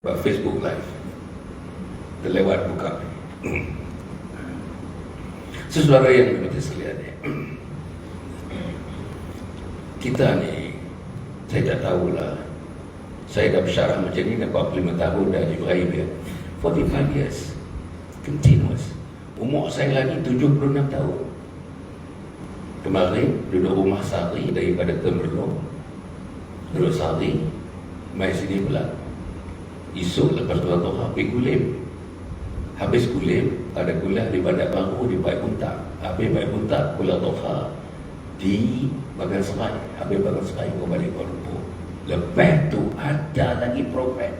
Facebook Live terlewat buka. Saudara yang berhati sekalian, kita ni, saya tak tahulah, saya dah bersyarah macam ni dah 45 tahun dah di Ibrahim ya. 45 years continuous. Umur saya lagi 76 tahun. Kemarin duduk rumah sehari daripada Temerloh, duduk sehari, main sini pula. Esok lepas tu pergi Kulim. Habis Kulim, ada kuliah di Bandar Baru di Baik Buntak. Habis Baik Buntak, kuliah Toha di Bagan Serai. Habis Bagan Serai, kau balik Kuala Lumpur. Lepas tu ada lagi program.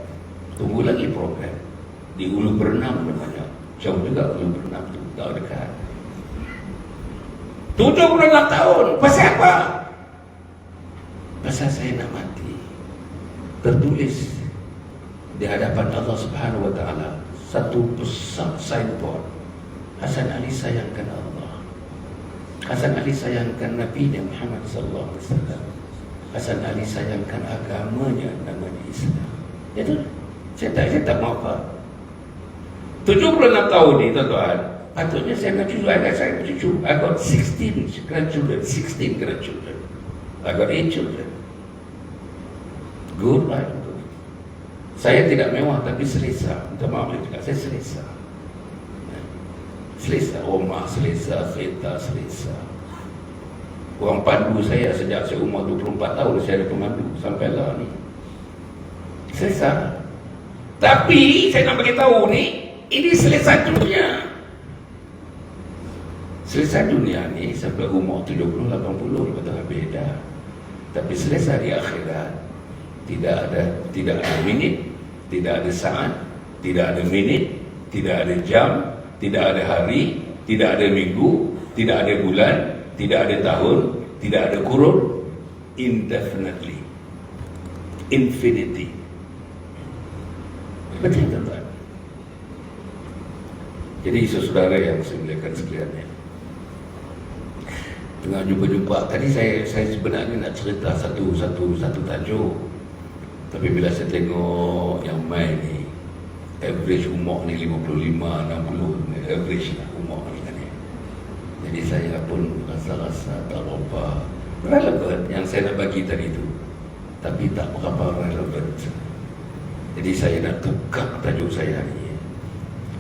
Tunggu lagi program. Di Ulu Berenam namanya. Jauh juga Ulu Berenam tu, tak dekat. 76 tahun, pasal apa? Pasal saya nak mati. Tertulis di hadapan Allah Subhanahu wa taala satu besar signboard, Hasan Ali sayangkan Allah, Hasan Ali sayangkan Nabi Muhammad sallallahu alaihi wasallam, Hasan Ali sayangkan agamanya namanya Islam. Itu saya tak mau apa. 76 tahun ni tuan-tuan, patutnya saya nak cucu, saya nak cucu. I got 16 grandchildren, 16 grandchildren. I got 8 children. Good, right? Saya tidak mewah tapi selesa. Minta maaf juga, saya selesa. Selesa, rumah selesa, kereta selesa. Orang pandu saya sejak saya umur 24 tahun saya ada pemandu sampailah ni. Selesa. Tapi saya nak bagi tahu ni, ini selesa dunia. Selesa dunia ni sampai umur 70, 80 betul beda. Tapi selesa di akhirat tidak ada minit, tidak ada saat, tidak ada minit, tidak ada jam, tidak ada hari, tidak ada minggu, tidak ada bulan, tidak ada tahun, tidak ada kurun. Indefinitely, infinity. Betul tuan-tuan. Jadi saudara yang saya muliakan sekalian, tengah jumpa tadi saya sebenarnya nak cerita satu tajuk. Tapi bila saya tengok yang main ni, average umur ni 55, 60, average lah umur ni kan ni. Jadi saya pun rasa tak berapa relevan yang saya nak bagi tadi tu. Tapi tak berapa relevan. Jadi saya nak tukar tajuk saya ni.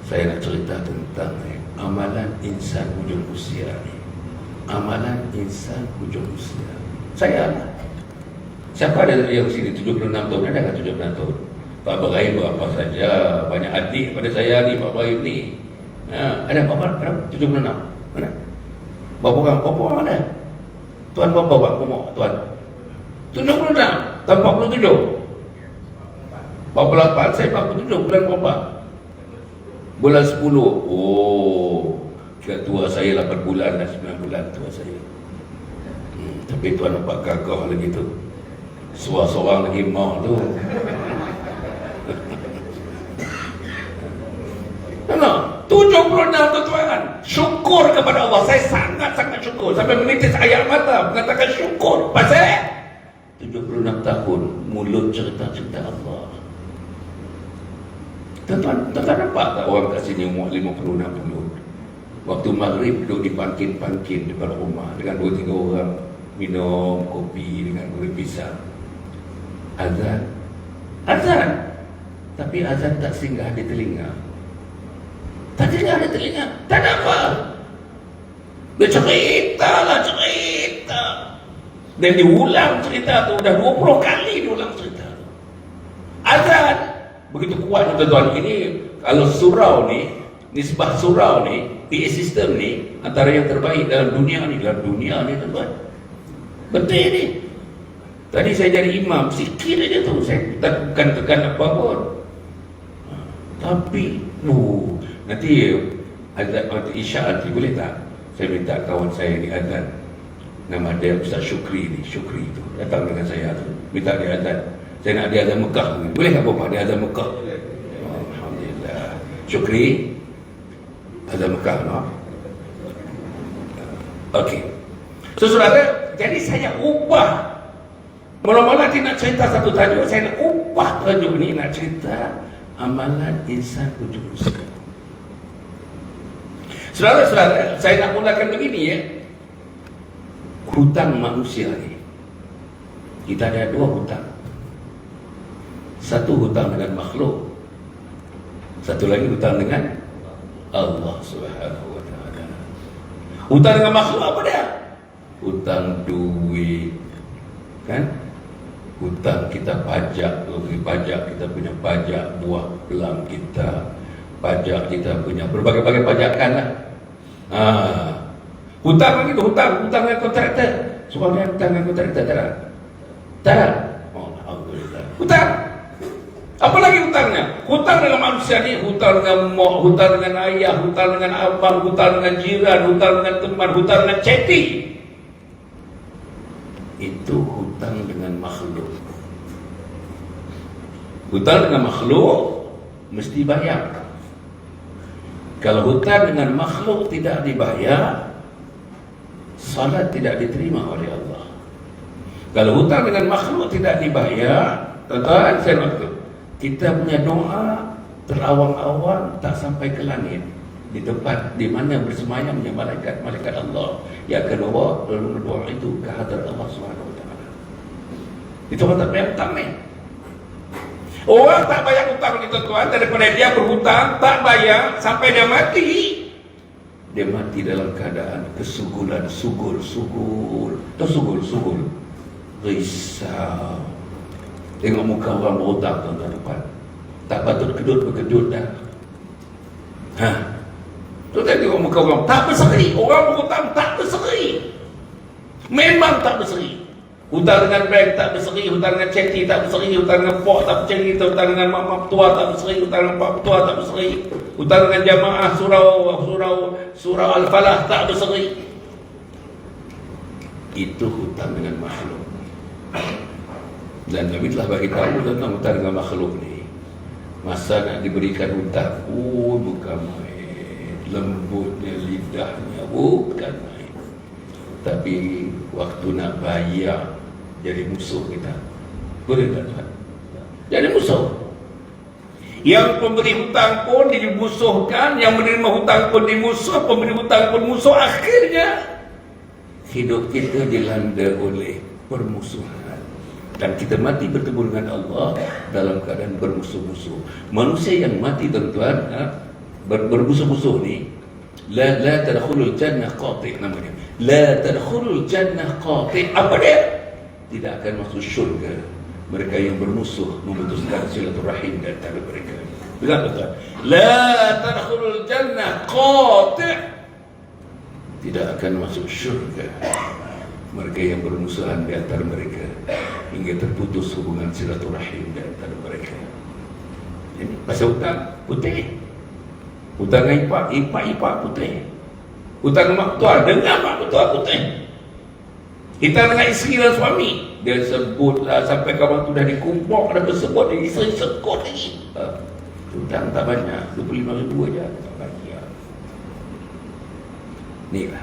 Saya nak cerita tentang amalan insan hujung usia ni. Amalan insan hujung usia. Saya lah. Siapa ada yang sini 76 tahun? Ada kan 76 tahun? Pak Ibrahim berapa saja? Banyak adik pada saya ni, Pak Ibrahim ni. Ada berapa? 76? Mana? Berapa orang ada? Tuan berapa umur? Tuan? 76? Tuan 47? 48? Saya 47. Bulan berapa? Bulan 10. Oh, tua saya 8 bulan dan 9 bulan tua saya. Tapi tuan nampak gagah lagi tu. Seorang lagi mau tu. Nah, 76 tuan-tuan. Syukur kepada Allah. Saya sangat-sangat syukur. Sampai menitis air mata mengatakan syukur. Pasal 76 tahun mulut cerita-cerita Allah. Tuan-tuan nampak tak orang kat sini umur 50-60? Waktu maghrib duduk di pangkin-pangkin depan rumah dengan 2-3 orang minum kopi dengan goreng pisang. Azan. Tapi azan tak singgah di telinga. Tak singgah di telinga. Tak ada apa. Dia cerita. Dan diulang cerita tu. Dah 20 kali diulang cerita tu. Azan. Begitu kuat tuan-tuan. Ini kalau surau ni, nisbah surau ni, PA system ni, antara yang terbaik dalam dunia ni. Tuan-tuan. Betul ni. Tadi saya jadi imam, sikit aja tu. Saya bukan tekan apa pun. Tapi, nanti azan isyak nanti boleh tak? Saya minta kawan saya di azan. Nama dia Ustaz Syukri ni. Syukri tu. Datang dengan saya tu. Minta dia azan. Saya nak dia azan Mekah. Boleh tak Bapak dia azan Mekah? Alhamdulillah. Syukri. Azan Mekah. No? Okey. So, saudara, jadi saya ubah. Mula-mula dia nak cerita satu tajuk, saya nak ubah tajuk ni, nak cerita amalan insan wujud manusia. Saudara-saudara, saya nak mulakan begini ya. Hutang manusia ni, kita ada dua hutang. Satu hutang dengan makhluk, satu lagi hutang dengan Allah Subhanahu wa taala. Hutang dengan makhluk apa dia? Hutang duit, kan? Hutang kita pajak, kita punya pajak buah pelang kita, pajak kita punya berbagai-bagai pajakan lah. Hutang lagi tu, hutang dengan kontraktor. Soalnya hutang dengan kontraktor tak? Oh, alhamdulillah. Hutang. Apa lagi hutangnya? Hutang dengan manusia ni, hutang dengan mak, hutang dengan ayah, hutang dengan abang, hutang dengan jiran, hutang dengan teman, hutang dengan chatting. Itu hutang dengan makhluk. Hutang dengan makhluk mesti bayar. Kalau hutang dengan makhluk tidak dibayar, salat tidak diterima oleh Allah. Kalau hutang dengan makhluk tidak dibayar, tuan-tuan, saya maksud, kita punya doa terawang-awang tak sampai ke langit, di tempat di mana bersemayamnya malaikat Allah yang akan bawa doa itu ke hadirat Allah Subhanahu wa taala. Itu orang tak bayar hutang ni. Orang tak bayar hutang ni tuan-tuan, daripada dia berhutang tak bayar sampai dia mati. Dia mati dalam keadaan kesugulan, sugul, risau. Tengok muka orang berhutang tuan-tuan depan, tak patut berkedut dah. Tuan-tuan tengok muka orang tak berseri. Orang berhutang tak berseri, memang tak berseri. Hutang dengan bank tak berseri, hutang dengan ceti tak berseri, hutang dengan pok tak berseri, hutang dengan mak tua tak berseri, hutang dengan pak tua tak berseri, hutang dengan jamaah surau Al-Falah tak berseri. Itu hutang dengan makhluk. Dan Nabi telah bagi tahu tentang hutang dengan makhluk ni. Masa nak diberikan hutang, bukan main. Lembutnya lidahnya, bukan main. Tapi waktu nak bayar, jadi musuh kita. Boleh tak? Jadi musuh. Yang pemberi hutang pun dimusuhkan, yang menerima hutang pun dimusuh, pemberi hutang pun musuh. Akhirnya hidup kita dilanda oleh permusuhan. Dan kita mati bertemu dengan Allah dalam keadaan bermusuh-musuh. Manusia yang mati tuan-tuan, bermusuh-musuh ni, la tadkhulul jannah qati' namanya. La tadkhulul jannah qati'. Apa dia? Tidak akan masuk syurga mereka yang bermusuh, memutuskan silaturahim di antara mereka. Betul tak? La tadkhulul jannah qati'. Tidak akan masuk syurga mereka yang bermusuhan di antara mereka, hingga terputus hubungan silaturahim di antara mereka. Ini pasal hutang putih. Hutang dengan ipak putih. Hutang dengan mak tua, dengan mak tua putih. Hutang dengan isteri dan suami, dia sebutlah sampai kawan tu dah dikumpul, dah bersebut, dia isteri sekut lagi. Hutang tak banyak, 25,000 aja tak banyak. Ni lah.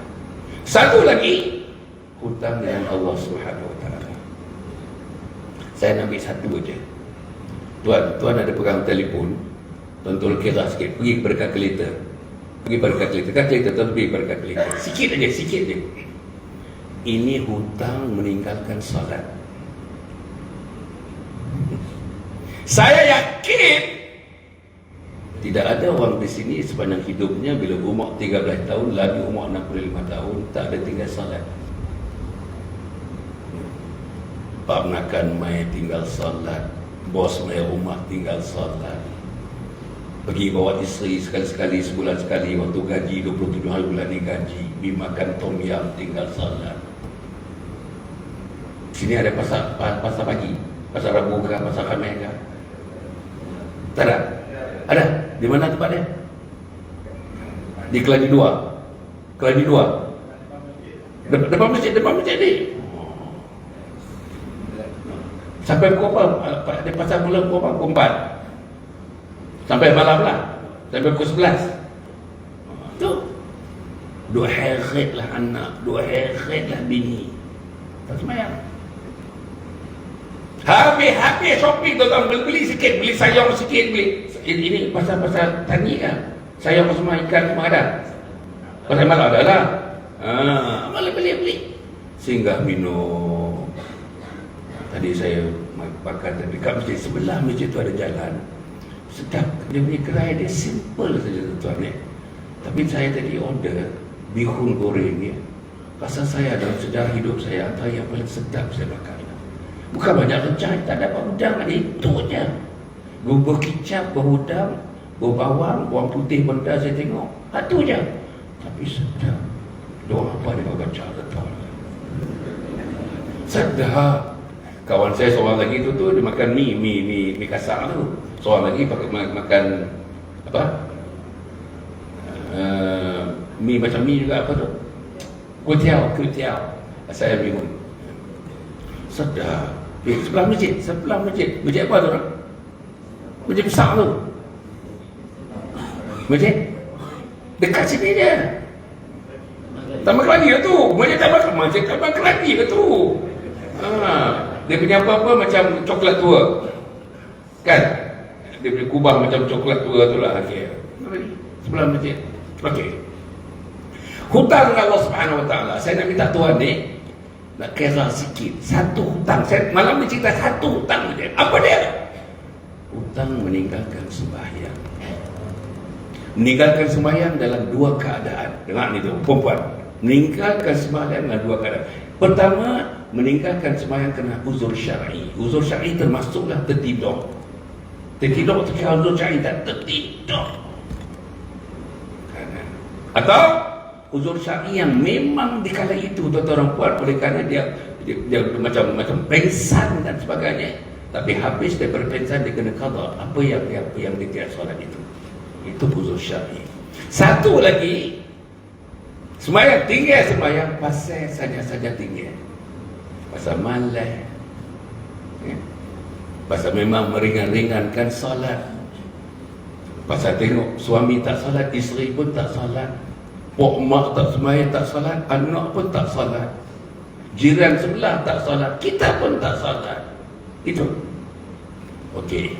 Satu lagi, hutang dengan Allah Subhanahu wa taala. Saya nak ambil satu aja. Tuan ada pegang telefon, tuan kira sikit, pergi pada kalkulator. Tuan pergi pada kalkulator. Sikit aja. Ini hutang meninggalkan salat. Saya yakin tidak ada orang di sini sepanjang hidupnya bila umur 13 tahun, lagi umur 65 tahun, tak ada tinggal salat. Panakan mai tinggal salat, bos mai rumah tinggal salat, pergi bawa isteri sekali-sekali sebulan sekali, waktu gaji 27 hari bulan ni gaji, pergi makan tom yam tinggal salat. Sini ada pasar pagi, pasar Rabu ke, pasar Khamis ke? Tak ada? Ada? Di mana tempat dia? Di Keladi 2. Depan masjid ni. Sampai pukul apa? Dia pasal mula pukul 4. Sampai malam lah. Sampai pukul 11. Tu. 2 hari lah anak, 2 hari lah bini. Tak semayang. Habis shopping tuan-tuan, beli sikit, beli sayur sikit, beli ini pasal-pasal tani kan? Saya semua ikan semua ada. Pasal malah ada lah. Malah beli. Singgah minum. Tadi saya makan dekat masjid, sebelah masjid tu ada jalan. Sedap, dia punya gerai dia simple saja tuan ni. Tapi saya tadi order bihun goreng ni. Pasal saya dalam sejarah hidup saya antara yang paling sedap saya makan. Bukan banyak recah, tak ada udang, ada itu je. Bubur kicap, berudang, berbawang, bawang putih benda saya tengok. Itu je. Tapi sedap. Doa apa dia baca tuan. Sedap. Kawan saya seorang lagi tu dia makan mi kasar tu. Seorang lagi pakai makan apa? Mi macam mi juga apa tu? Kuitiao. Saya bingung. Sedap. Sebelah masjid. Masjid apa tu? Masjid besar tu. Masjid dekat sini je. Taman Keladi lah tu. Masjid Taman Keladi lah tu. Dia punya apa-apa macam coklat tua. Kan? Dia punya kubah macam coklat tua tu lah. Okay. Sebelah masjid. Okey. Hutang Allah Subhanahu Wa Taala. Saya nak minta tuan ni nak kira sikit. Satu hutang. Saya malam ni cerita satu hutang saja. Apa dia? Hutang meninggalkan sembahyang. Meninggalkan sembahyang dalam dua keadaan. Dengar ni tu, perempuan. Meninggalkan sembahyang dalam dua keadaan. Pertama, meninggalkan sembahyang kerana uzur syar'i. Uzur syar'i termasuklah tertidur. Tertidur tu kira uzur syar'i tak tertidur. Atau uzur syar'i yang memang di kala itu tuan-tuan puan oleh kerana dia macam pengsan dan sebagainya. Tapi habis daripada pengsan dia kena qada apa yang dia tidak solat itu. Itu uzur syar'i. Satu lagi, sembahyang tinggal sembahyang pasal saja tinggal. Pasal malas. Pasal memang meringan-ringankan solat. Pasal tengok suami tak solat, isteri pun tak solat. Pok mak tak sembahyang tak solat, anak pun tak solat. Jiran sebelah tak solat, kita pun tak solat. Itu. Okey.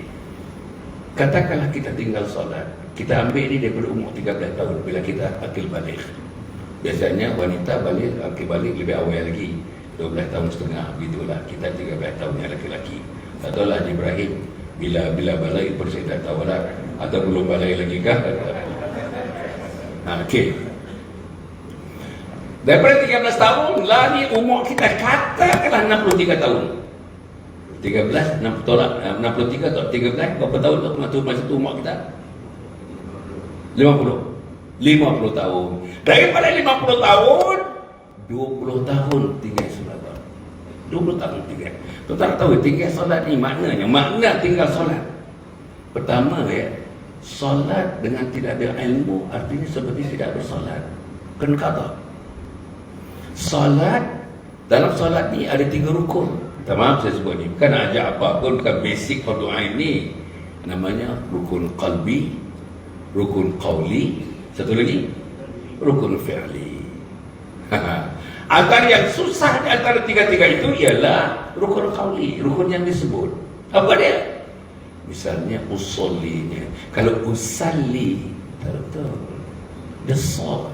Katakanlah kita tinggal solat. Kita ambil ni daripada umur 13 tahun bila kita akil balik. Biasanya wanita balik, akil balik lebih awal lagi. 12 tahun setengah, begitulah. Kita 13 tahun yang lelaki-lelaki. Tak tahu lah Ibrahim bila balai pun saya tak tahu lah. Atau belum balai lagi kah? Okey. Daripada 13 tahun lah ni umur kita katakanlah 63 tahun. 13, 60 tolak 63 atau 13, berapa tahun tu masa tu umur kita? 50 tahun. Daripada 50 tahun 20 tahun tinggal solat. 20 tahun tinggal. Tuan-tuan tahu tinggal solat ni maknanya, makna tinggal solat. Pertama solat dengan tidak ada ilmu artinya seperti tidak bersolat. Kena kata. Solat, dalam solat ni ada 3 rukun. Minta maaf saya sebut ni, bukan ajak apa pun, bukan basic fardu ain ni. Namanya rukun qalbi, rukun qawli, satu lagi rukun fi'li. Antara yang susah di antara tiga-tiga itu ialah rukun qawli, rukun yang disebut. Apa dia? Misalnya usollinya. Kalau usalli, tak betul. The soul,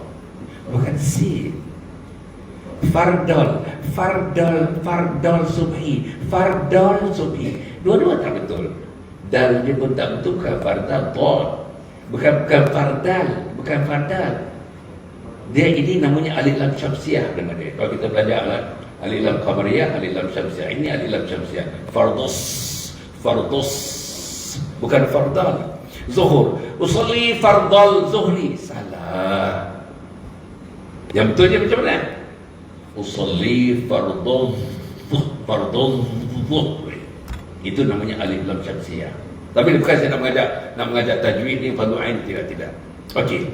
bukan sin. Fardol subhi. Dua-dua tak betul. Dal dia pun tak betul. Bukan fardal. Bukan fardal. Dia ini namanya alif lam syamsiah nama dia. Kalau kita belajar alif lam qamariyah, alif lam syamsiah. Ini alif lam syamsiah. Fardus. Bukan fardal. Zuhur. Usalli fardal zuhri. Salah. Yang betulnya macam mana? Usalli fardhu. Itu namanya alif lam syamsiah. Tapi bukan saya nak mengajak tajwid ni fardu ain, tidak. Okey.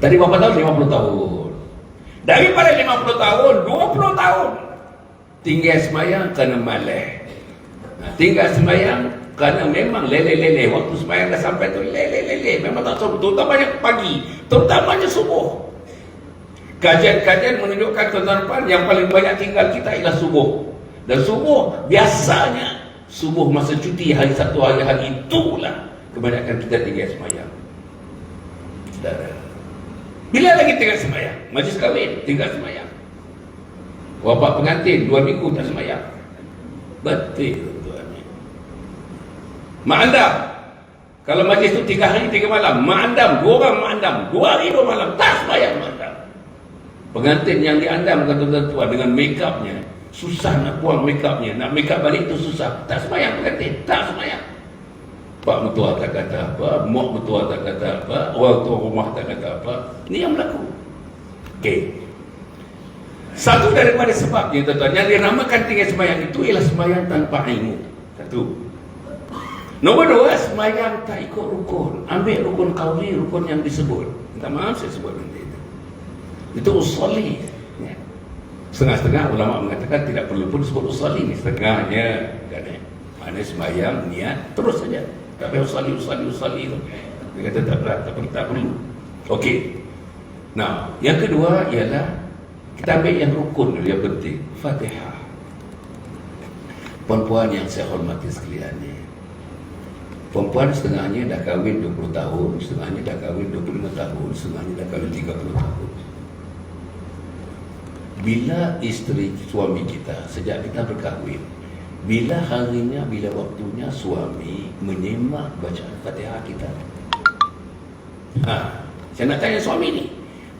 Tadi berapa tahun? 50 tahun. Daripada 50 tahun, 20 tahun tinggal sembahyang kerana malas. Tinggal sembahyang kerana memang lele. Waktu sembahyang dah sampai tu lele. Memang tak subuh, terutamanya pagi, terutamanya subuh. Kajian-kajian menunjukkan tuan-tuan yang paling banyak tinggal kita ialah subuh. Dan subuh biasanya subuh masa cuti hari Sabtu hari itulah kebanyakan kita tinggal semayang. Saudara, bila lagi tinggal semayang? Majlis kahwin, tinggal semayang. Wafat pengantin, 2 minggu tak semayang. Betul tuan. Mak andam, kalau majlis tu 3 hari 3 malam, mak andam, 2 orang mak andam, 2 hari 2 malam, tak semayang mak andam. Pengantin yang diandam kata tuan dengan make upnya, susah nak buang make upnya, nak make up balik tu susah. Tak semayang pengantin, tak semayang. Pak mertua tak kata apa, mak mertua tak kata apa, orang tua rumah tak kata apa. Ini yang berlaku. Okey. Satu daripada sebabnya tuan-tuan, yang dinamakan tinggal sembahyang itu ialah sembahyang tanpa ilmu. Satu. Nombor 2, sembahyang tak ikut rukun. Ambil rukun qauli, rukun yang disebut. Minta maaf saya sebut nanti itu. Itu usolli. Ya. Setengah-setengah ulama mengatakan tidak perlu pun disebut usolli. Setengahnya mana sembahyang niat terus saja. Tak payah usolli tu. Dia kata tak perlu. Okey. Nah, yang kedua ialah kita ambil yang rukun dulu, yang penting, Fatihah. Perempuan yang saya hormati sekalian ni, perempuan setengahnya dah kahwin 20 tahun, setengahnya dah kahwin 25 tahun, setengahnya dah kahwin 30 tahun. Bila isteri suami kita, sejak kita berkahwin, bila harinya, bila waktunya suami menyemak bacaan Fatihah kita. Saya nak tanya suami ni,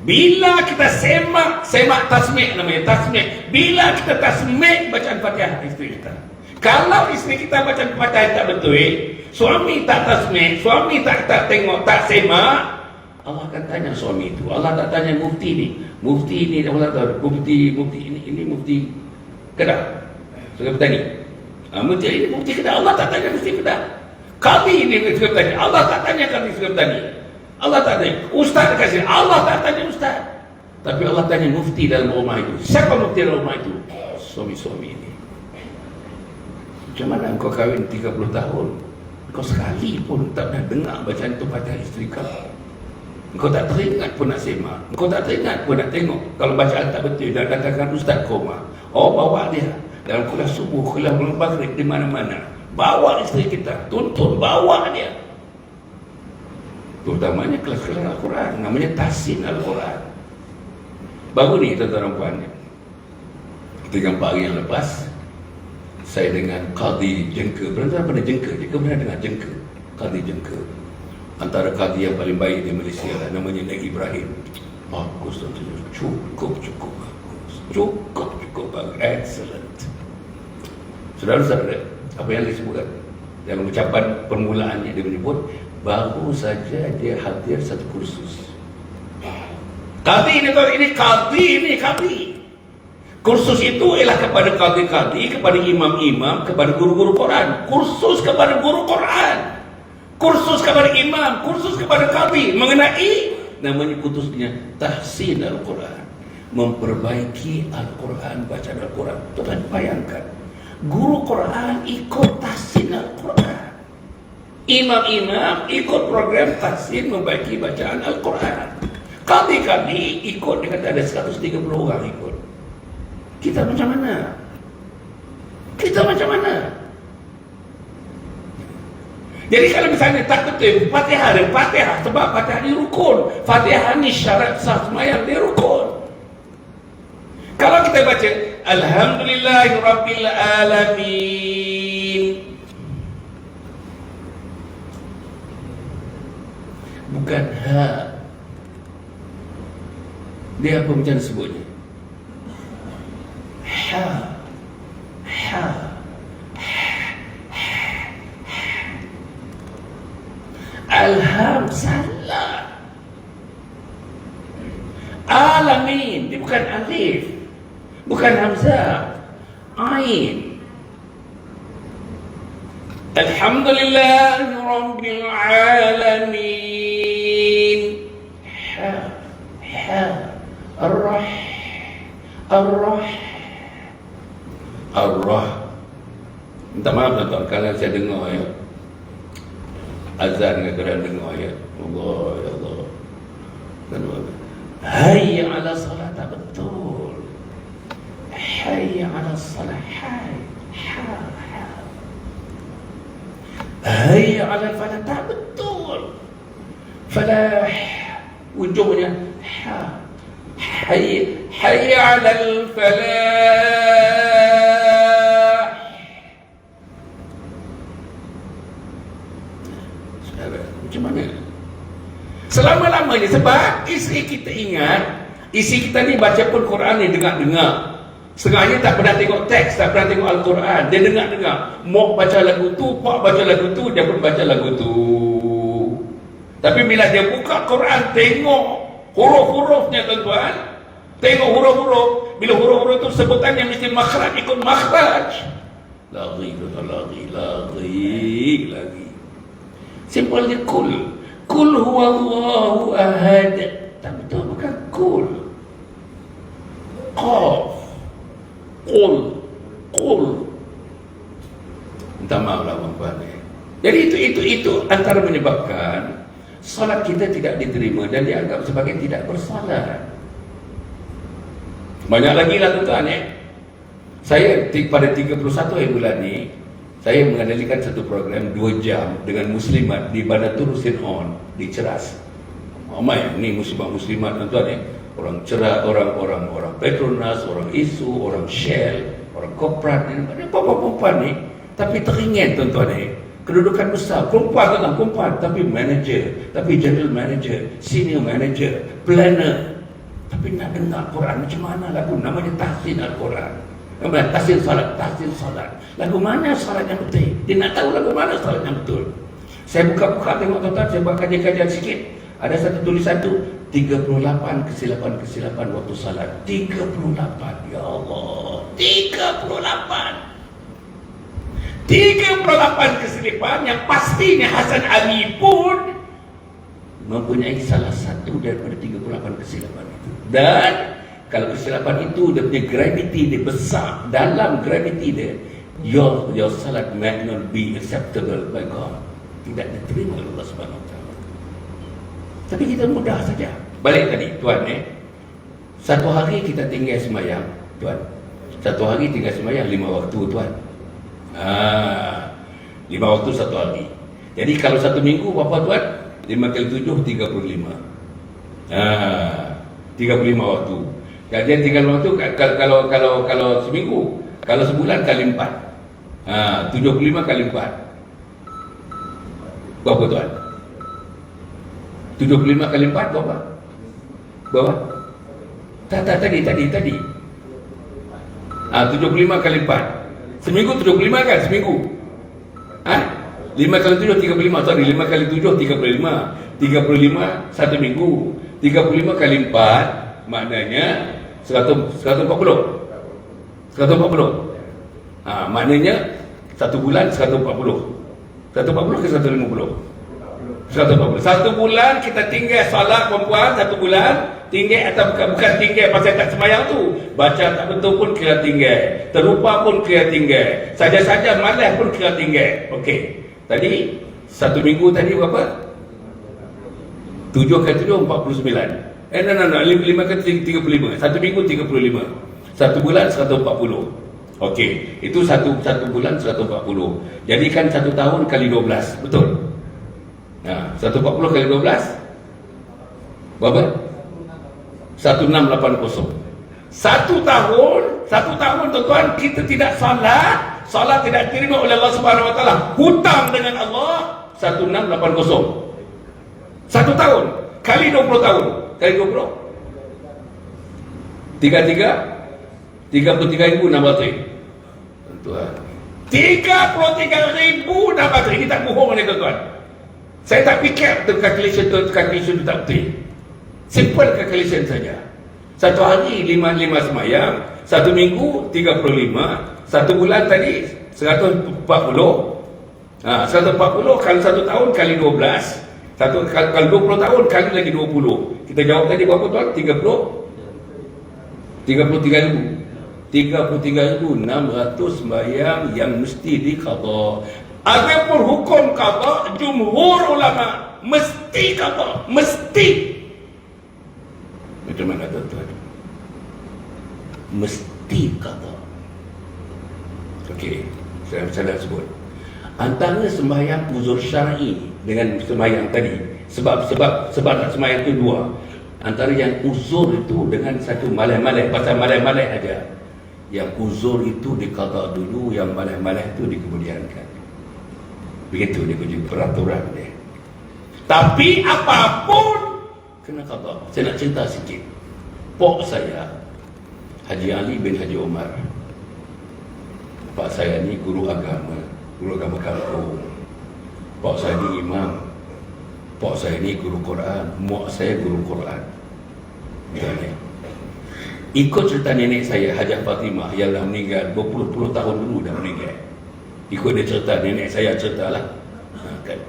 bila kita semak tasmik namanya, tasmik. Bila kita tasmik bacaan Fatihah isteri kita. Kalau isteri kita bacaan Fatihah tak betul, suami tak tasmik, suami tak tengok, tak semak, Allah akan tanya suami itu. Allah tak tanya mufti ni. Mufti ni Allah tahu, mufti ini mufti Kedah. Sungai Petani. Mufti ini mufti Kedah. Allah tak tanya mufti Kedah. Kami ini Sungai Petani. Allah tak tanya kami Sungai Petani. Allah tak tanya. Ustaz dekat sini. Allah tak tanya ustaz. Tapi Allah tanya mufti dalam rumah itu. Siapa mufti dalam rumah itu? Suami-suami ini. Macam mana engkau kahwin 30 tahun? Engkau sekali pun tak pernah dengar bacaan itu Fatihah isteri kau. Engkau tak teringat pun nak semak. Engkau tak teringat pun nak tengok. Kalau bacaan tak betul, dah datangkan ustaz koma. Oh, bawa dia dalam kuliah subuh, kuliah maghrib, di mana-mana. Bawa isteri kita, tuntun, bawa dia. Terutamanya kelas-kelas Al-Quran, namanya tahsin Al-Quran. Baru ni tuan-tuan dan puan, 3-4 hari yang lepas, saya dengan Qadi Jengka. Pernah Jengka? Jengka pernah dengar Jengka? Qadi Jengka. Antara qadi yang paling baik di Malaysia lah, namanya Nek Ibrahim. Bagus tuan-tuan, cukup bagus. Cukup bagus, excellent. Saudara-saudara, apa yang disebutkan dalam ucapan permulaannya, dia menyebut baru saja dia hadir satu kursus. Qadi ini qadi. Kursus itu ialah kepada qadi-qadi, kepada imam-imam, kepada guru-guru Quran. Kursus kepada guru Quran. Kursus kepada imam, kursus kepada qadi mengenai namanya kursusnya tahsin Al-Quran, memperbaiki Al-Quran, bacaan Al-Quran. Tuan bayangkan, guru Quran ikut tahsin Al-Quran, imam-imam ikut program tahsin memperbaiki bacaan Al-Quran, qadi-qadi ikut, dia kata ada 130 orang ikut. Kita macam mana? Jadi kalau misalnya tak betul Fatihah sebab Fatihah ni rukun. Fatihah ni syarat sah sembahyang, dia rukun. Kalau kita baca Alhamdulillahirabbil alamin, bukan ha. Dia apa macam sebutnya? Ha. Alham salah. Alamin, dia bukan alif, bukan hamzah, ain. Alhamdulillahirabbil alamin. Ha. Ar-Rah. Minta maaf tuan-tuan kalau saya dengar ya, azan kadang-kadang dengar ayat Allah ya Allah. Hayya ala salat, tak betul. Hayya ala salat, hayya ala falah, tak betul. falah, ujungnya hayya 'alal falah. Macam mana? Selama-lamanya, sebab isi kita ingat, isi kita ni baca pun Quran ni dengar-dengar. Setengahnya tak pernah tengok teks, tak pernah tengok Al-Quran. Dia dengar-dengar. Mak baca lagu tu, pak baca lagu tu, dia pun baca lagu tu. Tapi bila dia buka Quran, tengok huruf-hurufnya tuan-tuan. Tengok huruf-huruf. Bila huruf-huruf tu sebutannya mesti makhraj, ikut makhraj. Lagi. Simple dia kul. Kul huwallahu ahad. Tak betul, bukan kul. Qaf. Qul. Minta maaf lah tuan-tuan. Jadi itu antara menyebabkan salat kita tidak diterima dan dianggap sebagai tidak bersalat. Banyak lagi lah tuan-tuan Saya pada 31 bulan ni, saya mengendalikan satu program 2 jam dengan muslimat di Bandar Turusin On di Ceras. Ramai ni muslimat tuan-tuan Orang Ceras, orang Petronas, orang ISU, orang Shell, orang Koprat, perempuan ni. Tapi teringin tuan-tuan kedudukan besar, perempuan, tapi manager, tapi general manager, senior manager, planner. Tapi nak dengar Quran macam mana lagu? Namanya tahsin Al-Quran. Namanya tahsin salat. Lagu mana salat yang betul? Dia nak tahu lagu mana salat yang betul. Saya buka-buka tengok tuan-tuan, saya buat kajian-kajian sikit. Ada satu tulisan tu 38 kesilapan waktu salat. 38, ya Allah, 38 kesilapan yang pastinya Hasan Ali pun mempunyai salah satu daripada 38 kesilapan itu. Dan kalau kesilapan itu dia punya gravity dia besar, dalam gravity dia, your salat may not be acceptable by God. Tidak diterima oleh Allah Subhanahu Wa Taala. Tapi kita mudah saja. Balik tadi, tuan satu hari kita tinggal sembahyang, tuan. Satu hari tinggal sembahyang 5 waktu, tuan. 5 waktu satu hari. Jadi kalau satu minggu berapa, tuan? 5 kali 7, 35. 35 waktu. Kemudian tinggal waktu kalau seminggu, kalau sebulan kali 4. 75 kali 4. Berapa, tuan? 75 kali 4 berapa? Berapa? Tadi. 75 kali 4. Seminggu 75 kan? Seminggu. 5 kali 7 35. Sorry, 5 kali 7 35. 35 satu minggu. 35 kali 4 maknanya 140. 140. Maknanya satu bulan 140. 140 ke 150? 140. Satu bulan kita tinggal salat perempuan, satu bulan tinggal atau bukan tinggal pasal tak sembahyang tu. Baca tak betul pun kira tinggal. Terlupa pun kira tinggal. Saja-saja malas pun kira tinggal. Okey. Tadi satu minggu tadi berapa? 7 kali 7 49. No. 5 kali 35. Satu minggu 35. Satu bulan 140. Okey. Itu satu bulan 140. Jadi kan satu tahun kali 12. Betul? 140 kali 12 berapa? 1680. Satu tahun tuan-tuan kita tidak salat tidak diterima oleh Allah Subhanahu Wa Taala. Hutang dengan Allah 1680. Satu tahun kali 20 tahun kali 20 33,600. Tuan, 33,600. Ini tak bohong ni tuan-tuan. Saya tak fikir calculation tu tak betul. Simple calculation saja. Satu hari 55 semayang, satu minggu 35, satu bulan tadi 140. 140 kali satu tahun kali 12. Kali 20 tahun kali lagi 20. Kita jawab tadi berapa, tuan? 33,600 sembahyang yang mesti diqada. Adapun hukum qada, jumhur ulama mesti qada, mesti. Macam mana tuan-tuan? Mesti qada. Okey, saya sebut. Antara sembahyang uzur syar'i dengan sembahyang tadi, Sebab nak semayang itu dua. Antara yang uzur itu dengan satu malai-malai, pasal malai-malai aja. Yang uzur itu diqada dulu, yang malai-malai itu dikemudiankan. Begitu dia punya peraturan dia. Tapi apapun kena qada. Saya nak cerita sikit. Pok saya Haji Ali bin Haji Omar. Pak saya ni guru agama kampung. Pak saya ni imam. Pak saya ni guru Quran. Mak saya guru Quran. Misalnya, ikut cerita nenek saya Hajah Fatimah yang dah meninggal berpuluh-puluh tahun dulu dah meninggal. Ikut dia cerita, nenek saya ceritalah. Kan?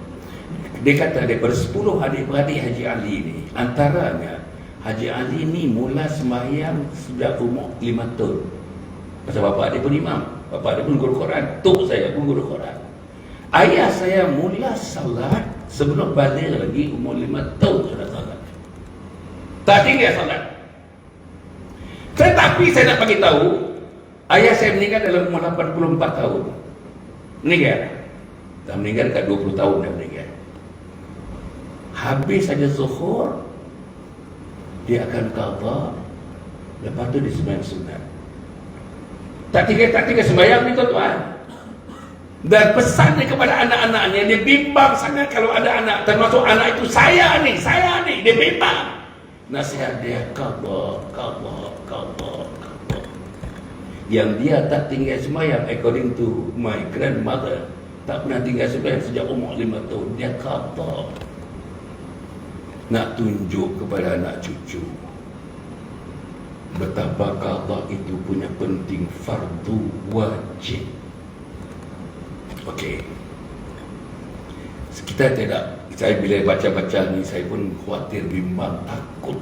Dia kata daripada 10 adik-beradik Haji Ali ni, antaranya Haji Ali ni mula sembahyang sejak umur 5 tahun. Pasal bapa dia pun imam, bapa dia pun guru Quran, tok saya pun guru Quran. Ayah saya mula salat sebelum balik lagi umur 5 tahun sudah salat. Tak tinggal salat. Tetapi saya nak bagi tahu, ayah saya meninggal dalam umur 84 tahun. Meninggal. Dah meninggal dekat 20 tahun dah meninggal. Habis saja zuhur, dia akan qada, lepas tu dia sembahyang sunat. Tak tinggal sembahyang ni tuan-tuan. Dan pesan dia kepada anak-anaknya, dia bimbang sangat kalau ada anak, termasuk anak itu saya ni, dia bimbang. Nasihat dia qada. Yang dia tak tinggal sembahyang, according to my grandmother, tak pernah tinggal sembahyang sejak umur 5 tahun, dia qada. Nak tunjuk kepada anak cucu betapa qada itu punya penting, fardu wajib. Okey. Kita tidak, saya bila baca-baca ni saya pun khawatir, bimbang, takut.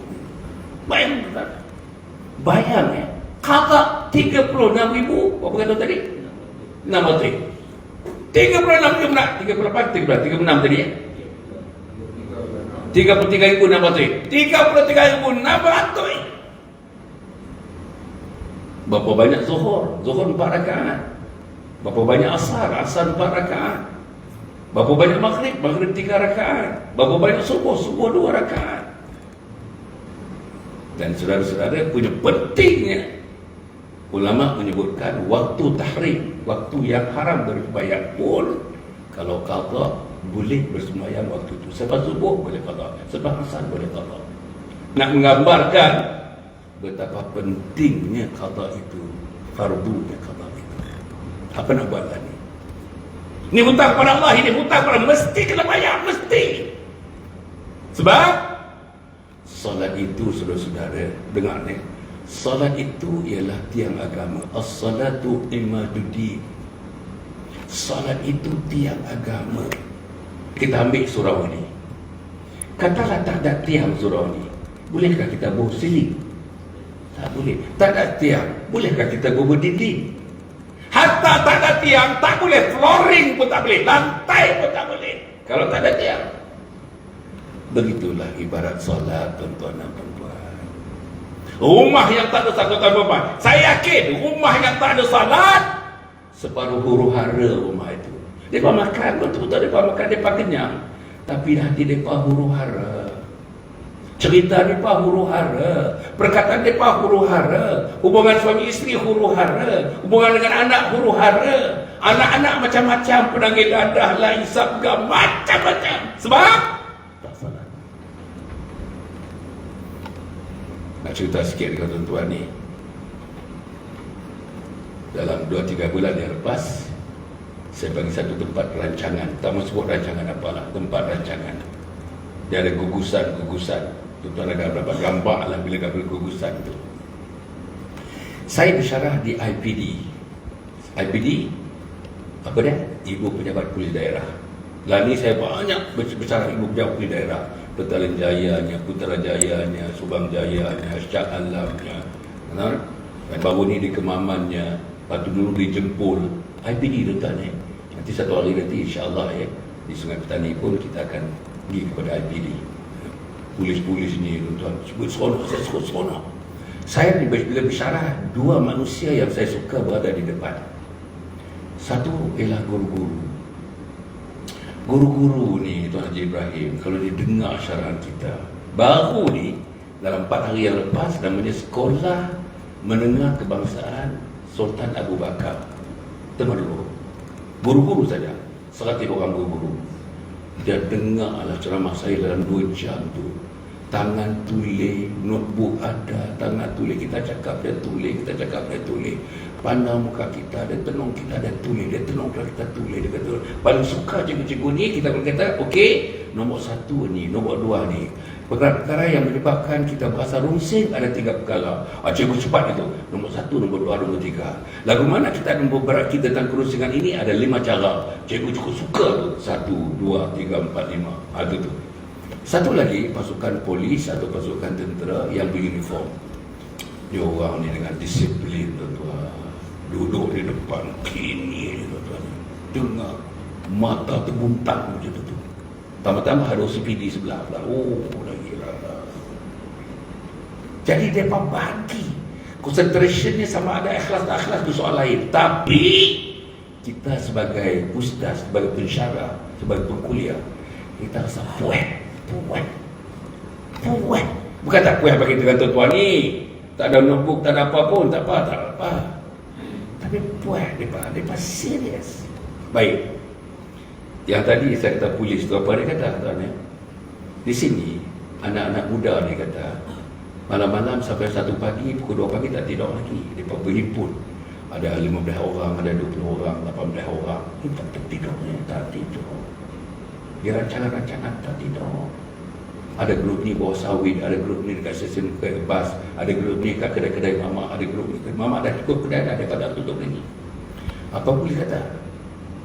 Bayang ya, qada 36,000, apa kata tadi? 600. 36,000 nak 38, 36 tadi ya. 33,600. 33,600. Berapa banyak zuhur? Zuhur 4 rakaat. Berapa banyak asar? Asar 4 rakaat. Berapa banyak maghrib? Maghrib 3 rakaat. Berapa banyak subuh? Subuh 2 rakaat. Dan saudara-saudara punya pentingnya, ulama menyebutkan waktu tahrim, waktu yang haram bersembahyang pun kalau qada boleh bersembahyang waktu itu. Sebab subuh boleh qada, sebab asar boleh qada. Nak menggambarkan betapa pentingnya qada itu, fardunya qada itu. Apa nak buat lagi? Ini hutang pada Allah, ini hutang pada Allah, mesti kena bayar, mesti. Sebab salat itu, saudara-saudara, dengar ni, salat itu ialah tiang agama. As-salatu imaduddin. Salat itu tiang agama. Kita ambil surau ini. Katalah tak ada tiang surau ini, bolehkah kita bawa siling? Tak boleh. Tak ada tiang, bolehkah kita bawa dinding? Hatta tak ada tiang, tak boleh. Flooring pun tak boleh, lantai pun tak boleh kalau tak ada tiang. Begitulah ibarat solat, tuan-tuan dan puan-puan. Rumah yang tak ada salat, tuan-tuan dan puan-puan, saya yakin rumah yang tak ada salat, separuh huru hara rumah itu. Mereka makan, betul-betul mereka makan, mereka kenyang, tapi hati mereka huru hara. Cerita mereka huru hara, perkataan mereka huru hara, hubungan suami isteri huru hara, hubungan dengan anak huru hara. Anak-anak macam-macam, penangis dadah, laisap gam, macam-macam. Sebab tak salat. Nak cerita sikit dengan tuan-tuan ni. Dalam 2-3 bulan yang lepas, saya bagi satu tempat rancangan. Tak mahu sebut rancangan apalah, tempat rancangan. Dia ada gugusan. Tuan-tuan akan dapat gambar lah bila gambar gugusan tu. Saya bersyarah di IPD. IPD, apa dia? Ibu Pejabat Polis Daerah. Lah ni saya banyak bersyarah Ibu Pejabat Polis Daerah. Petaling Jayanya, Putrajayanya, Subang Jayanya, Shah Alamnya. Dan baru ni di Kemamannya. Lepas tu dulu di Jempol. IPD tuan-tuan ni. Nanti satu hari nanti insya-Allah di Sungai Petani pun kita akan pergi kepada IPD. Polis-polis ni tuan-tuan sebut seronok. Saya bila bersyarah, dua manusia yang saya suka berada di depan. Satu ialah guru-guru. Guru-guru ni Tuan Haji Ibrahim, kalau dia dengar syarahan kita, baru ni dalam 4 hari yang lepas, namanya Sekolah Menengah Kebangsaan Sultan Abu Bakar. Tengok dulu, guru-guru saja, 100 orang guru-guru. Dia dengarlah ceramah saya dalam 2 jam tu. Tangan tulis, notebook ada, tangan tulis, kita cakap dia tulis, kita cakap dia tulis. Pandang muka kita, dia tenung kita, dia tulis, dia tenung kita tulis, dia kata. Paling suka cikgu-cikgu ni, kita kata, okey, nombor 1 ni, nombor 2 ni. Perkara-perkara yang menyebabkan kita berasa rungsing ada 3 perkara. Cikgu cepat itu. Nombor 1, nombor 2, nombor 3. Lagu mana kita berat kita tentang kerunsingan ini ada 5 cara. Cikgu cukup suka tu. 1, 2, 3, 4, 5. Itu tu. Satu lagi, pasukan polis atau pasukan tentera yang beruniform. Dia orang ni dengan disiplin, tuan-tuan. Duduk di depan kini, tuan-tuan. Dengar. Mata terbuntang macam tu. Tama-tama ada OCPD sebelah. Oh, lagi lah. Jadi mereka bagi konsentrasinya sama ada ikhlas tak ikhlas itu soal lain. Tapi kita sebagai ustaz, sebagai pensyarah, sebagai pengkuliah, kita rasa puas. Bukan tak puas bagi dengan tuan-tuan ni. Tak ada notebook, tak ada apa pun, tak apa. Tapi puas, mereka serius. Baik. Yang tadi saya kata polis tu, apa dia kata tuan ya? Di sini anak-anak muda dia kata malam-malam sampai 1 pagi, pukul 2 pagi tak tidur lagi. Mereka berhimpun. Ada 15 orang, ada 20 orang, 18 orang. Mereka tertidurnya tak tidur. Dia rancangan-rancangan tak tidur. Ada grup ni bawa sawit, ada grup ni dekat stesen bas, ada grup ni kat kedai-kedai mama, ada grup ni mama dah cukup kedai dah pada tutup lagi. Apa boleh kata?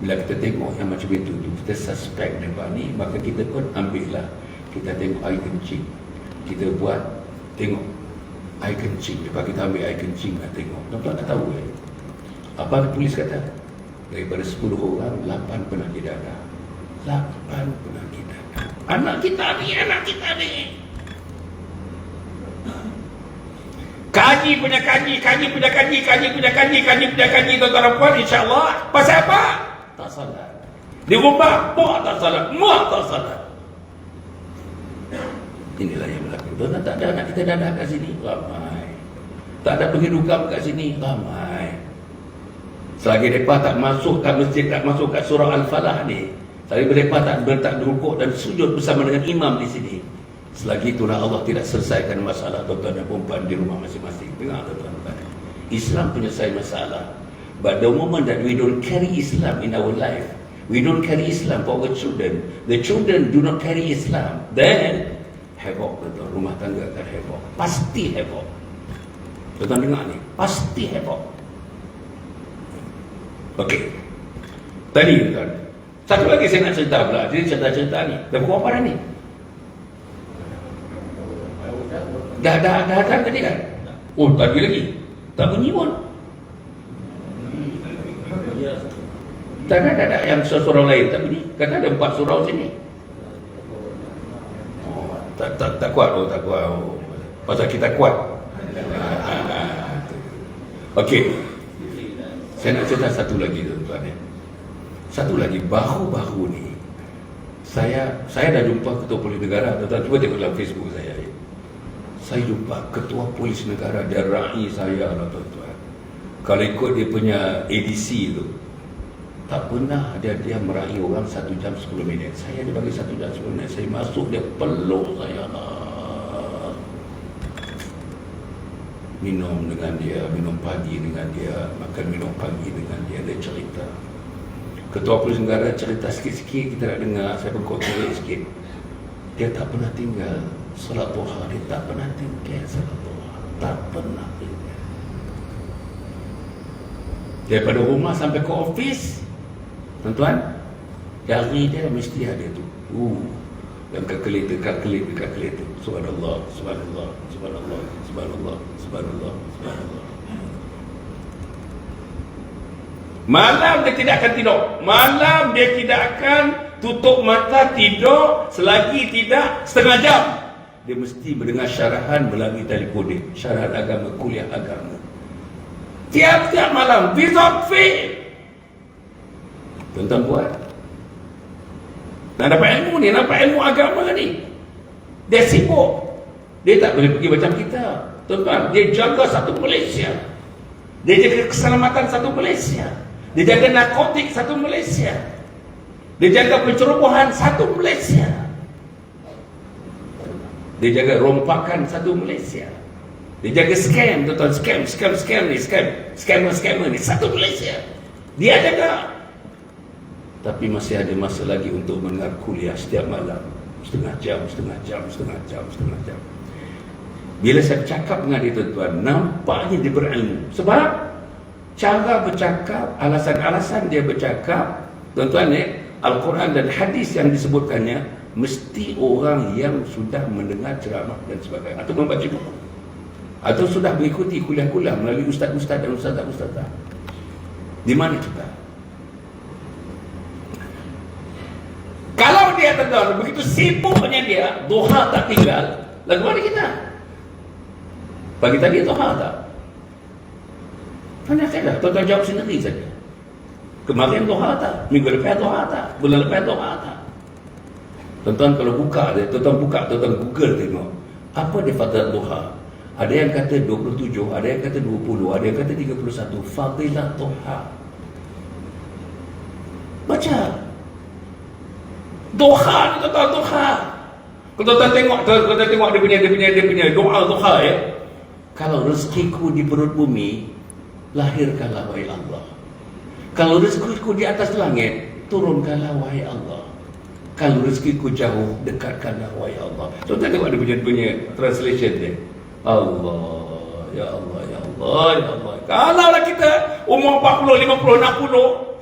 Bila kita tengok yang macam itu, kita suspek mereka ni, maka kita pun ambillah. Kita tengok air kencing. Kita buat, tengok air kencing. Lepas kita ambil air kencing, kita tengok. Tuan-tuan tak tahu ya? Apa polis kata? Daripada 10 orang, 8 pernah didada. 8 pernah didada. Anak kita ni. Kaji punya kaji, tuan-tuan puan, insya-Allah. Pasal apa? Tak salat. Di rumah, mak tak salat. Inilah yang berlaku. Tuan-tuan, tak ada anak kita dadah kat sini, ramai. Tak ada penghidupan kat sini, ramai. Selagi mereka tak masuk kat masjid, tak masuk kat surah Al-Falah ni, selagi mereka tak rukuk dan sujud bersama dengan imam di sini, selagi itulah Allah tidak selesaikan masalah tuan-tuan dan perempuan di rumah masing-masing. Dengar tuan-tuan. Islam penyelesaian masalah. But the moment that we don't carry Islam in our life, we don't carry Islam for our children, the children do not carry Islam, then heboh, tuan-tuan. Rumah tangga akan heboh. Pasti heboh. Tuan-tuan dengar ni, pasti heboh. Okey. Tadi tuan, satu lagi saya nak cerita pula. Jadi cerita-cerita ni, dah pukul apa dah ni? Dah tadi kan? Oh, tadi lagi. Tak bunyi pun. Tak ada yang surau lain tak bunyi. Kata ada 4 surau sini. Oh, tak kuat. Oh, tak kuat. Oh. Pasal kita kuat. Okey. Saya nak cerita satu lagi tuan-tuan ya. Satu lagi, baru-baru ni saya dah jumpa Ketua Polis Negara. Tuan-tuan cuba tengok dalam Facebook saya ya. Saya jumpa Ketua Polis Negara, dia raih saya lah tuan-tuan. Kalau ikut dia punya ADC tu, tak pernah dia meraih orang 1 jam 10 minit. Saya dia bagi 1 jam 10 minit. Saya masuk, dia peluk saya lah. Minum dengan dia, minum pagi dengan dia, makan minum pagi dengan dia. Dia cerita. Ketua Polis Negara cerita sikit-sikit, kita nak dengar. Saya bengkok sikit. Dia tak pernah tinggal solat duha. Dia tak pernah tinggal solat duha. Tak pernah tinggal. Daripada rumah sampai ke office, tuan-tuan, jari dia mesti ada tu. Dan kalkulator tu. Subhanallah. Malam dia tidak akan tidur. Malam dia tidak akan tutup mata tidur selagi tidak setengah jam. Dia mesti mendengar syarahan melalui telefon dia. Syarahan agama, kuliah agama. Tiap-tiap malam, without fail. Tuan-tuan buat. Nak dapat ilmu ni, dapat ilmu agama ni. Dia sibuk. Dia tak boleh pergi macam kita. Tuan-tuan, dia jaga satu Malaysia. Dia jaga keselamatan satu Malaysia. Dia jaga narkotik satu Malaysia. Dia jaga pencerobohan satu Malaysia. Dia jaga rompakan satu Malaysia. Dia jaga scam, tuan-tuan, scam ni, scammer ni satu Malaysia. Dia jaga. Tapi masih ada masa lagi untuk mendengar kuliah setiap malam. Setengah jam. Bila saya bercakap dengan dia, tuan-tuan, nampaknya dia berilmu. Sebab cara bercakap, alasan-alasan dia bercakap, tuan-tuan, Al-Quran dan hadis yang disebutkannya mesti orang yang sudah mendengar ceramah dan sebagainya, atau membaca buku, atau sudah mengikuti kuliah-kuliah melalui ustaz-ustaz dan ustazah-ustazah. Di mana kita? Kalau dia, tuan-tuan, begitu sibuknya dia, duha tak tinggal, lagu mana kita? Pagi tadi duha tak? Tanya saya dah, tuan-tuan jawab sendiri saja. Kemarin duha tak? Minggu lepas duha tak? Bulan lepas duha tak? Tuan-tuan kalau buka dia, tuan-tuan Google tengok apa dia fadilat duha. Ada yang kata 27, ada yang kata 20, ada yang kata 31. Fadilat duha. Baca. Duha ni, tuan-tuan, duha. Kalau tuan-tuan tengok dia punya doa duha ya. Kalau rezekiku di perut bumi, lahirkanlah wahai Allah. Kalau rezekiku di atas langit, turunkanlah wahai Allah. Kalau rezekiku jauh, dekatkanlah wahai Allah. Tuan-tuan tengok dia punya translation dia. Allah, ya Allah, ya Allah, ya Allah. Kalaulah kita umur 40, 50,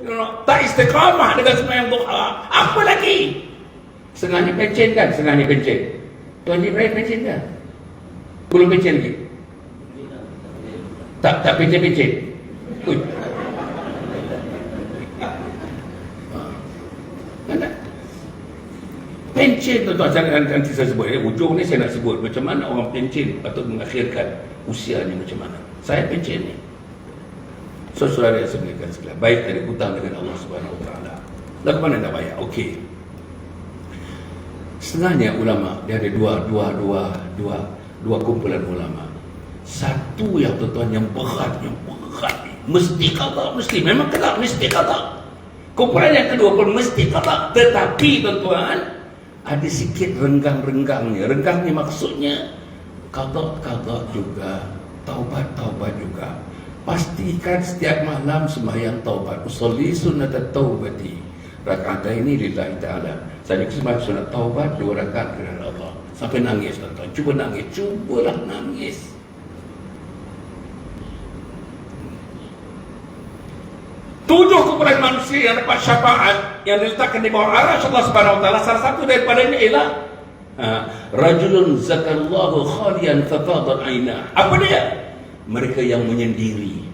60 tak istiqamah dengan sembahyang duha, apa lagi? Setengahnya pencen kan? Setengahnya pencen. Tuan Ibrahim pencen kan? Belum pencen lagi? Tak pencen-pencen. Pencen, tuan-tuan, nanti saya sebut ujung ni saya nak sebut macam mana orang pencen atau mengakhirkan usianya macam mana. Saya pencen ni. Saudara yang saya muliakan sekalian, baik ada hutang dengan Allah Subhanahu Wa Taala. Lagu mana nak bayar? Okey. Setengahnya ulama dia ada dua kumpulan ulama. Satu yang tuan-tuan yang berat ni, mesti kata, memang kata mesti kata. Kumpulan yang kedua pun mesti kata, tetapi tuan-tuan ada sikit renggang-renggangnya. Renggang ni maksudnya qada juga, taubat juga. Pastikan setiap malam sembahyang taubat. Usolli sunnat taubati raka'ataini lillahi ta'ala. Saya sembahyang sunat taubat 2 rakaat kerana Allah. Sampai nangis, tuan-tuan. Cubalah nangis. Tujuh kumpulan manusia yang dapat syafaat yang diletakkan di bawah arasy Allah Subhanahu Wa Taala, salah satu daripadanya ialah rajulun zakallahu khalian fafadat aina. Apa dia? Mereka yang menyendiri.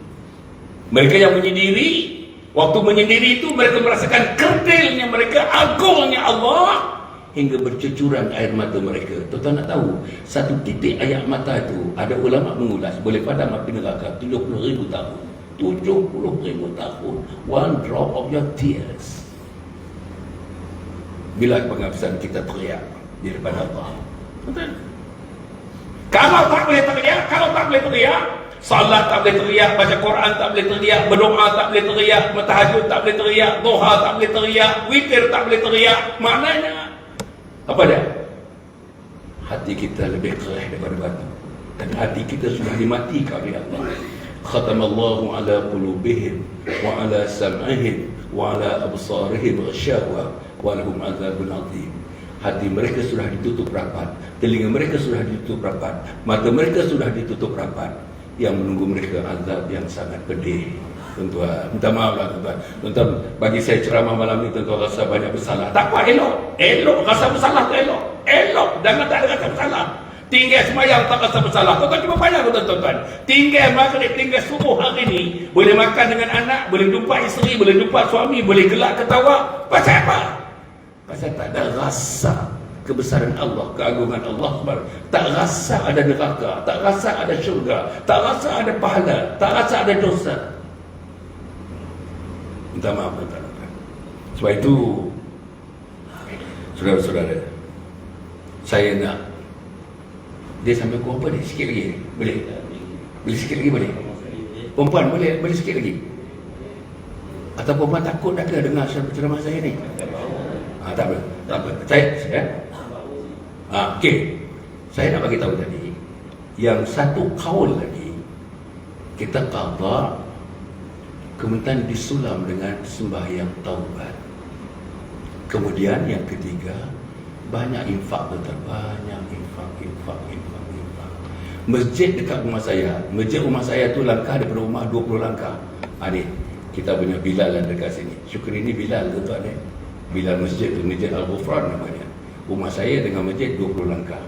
Waktu menyendiri itu mereka merasakan kerdilnya mereka, agungnya Allah, hingga bercucuran air mata mereka. Tuan-tuan nak tahu, satu titik air mata itu ada ulama mengulas boleh padam api neraka 70,000 tahun. 70,000 tahun. One drop of your tears. Bila penghabisan kita teriak di depan Allah. Betul? Kalau tak boleh teriak, salat tak boleh teriak, baca Quran tak boleh teriak, berdoa tak boleh teriak, tahajud tak boleh teriak, duha tak boleh teriak, witir tak boleh teriak. Maknanya apa dia? Hati kita lebih keras daripada batu. Dan hati kita sudah dimatikan oleh Allah. Khatamallahu ala qulubihim wa ala sam'ihim wa ala absarihim ghasyawa wa lahum adzabun adzim. Hati mereka sudah ditutup rapat, telinga mereka sudah ditutup rapat, mata mereka sudah ditutup rapat, yang menunggu mereka azab yang sangat pedih. Tuan-tuan, minta maaf lah tuan-tuan. Tuan-tuan, bagi saya ceramah malam ni, tuan-tuan rasa banyak bersalah. Tak apa, elok rasa bersalah tu elok, jangan tak ada rasa bersalah. Tinggal semayang tak rasa bersalah. Tuan-tuan cuba bayang tuan-tuan. Tinggal maghrib, tinggal subuh hari ni, boleh makan dengan anak, boleh jumpa isteri, boleh jumpa suami, boleh gelak ketawa. Pasal apa? Pasal tak ada rasa kebesaran Allah, keagungan Allah. Tak rasa ada neraka, tak rasa ada syurga, tak rasa ada pahala, tak rasa ada dosa. Minta maaf tuan-tuan. Sebab itu Saudara-saudara, saya nak dia sampai pukul apa ni? Sikit lagi boleh? Boleh sikit lagi boleh? Perempuan boleh sikit lagi? Atau perempuan takut dah ke dengar ceramah saya ni? Tak apa. Saya okey. Saya nak bagi tahu tadi, yang satu kaul lagi kita qada, kemudian disulam dengan sembahyang taubat. Kemudian yang ketiga, banyak infak, betul, banyak infak. Masjid dekat rumah saya tu langkah daripada rumah 20 langkah. Ni kita punya Bilal yang dekat sini. Syukri ni Bilal tu tuan ni. Bilal masjid tu, Masjid Al-Ghufran namanya. Rumah saya dengan masjid 20 langkah.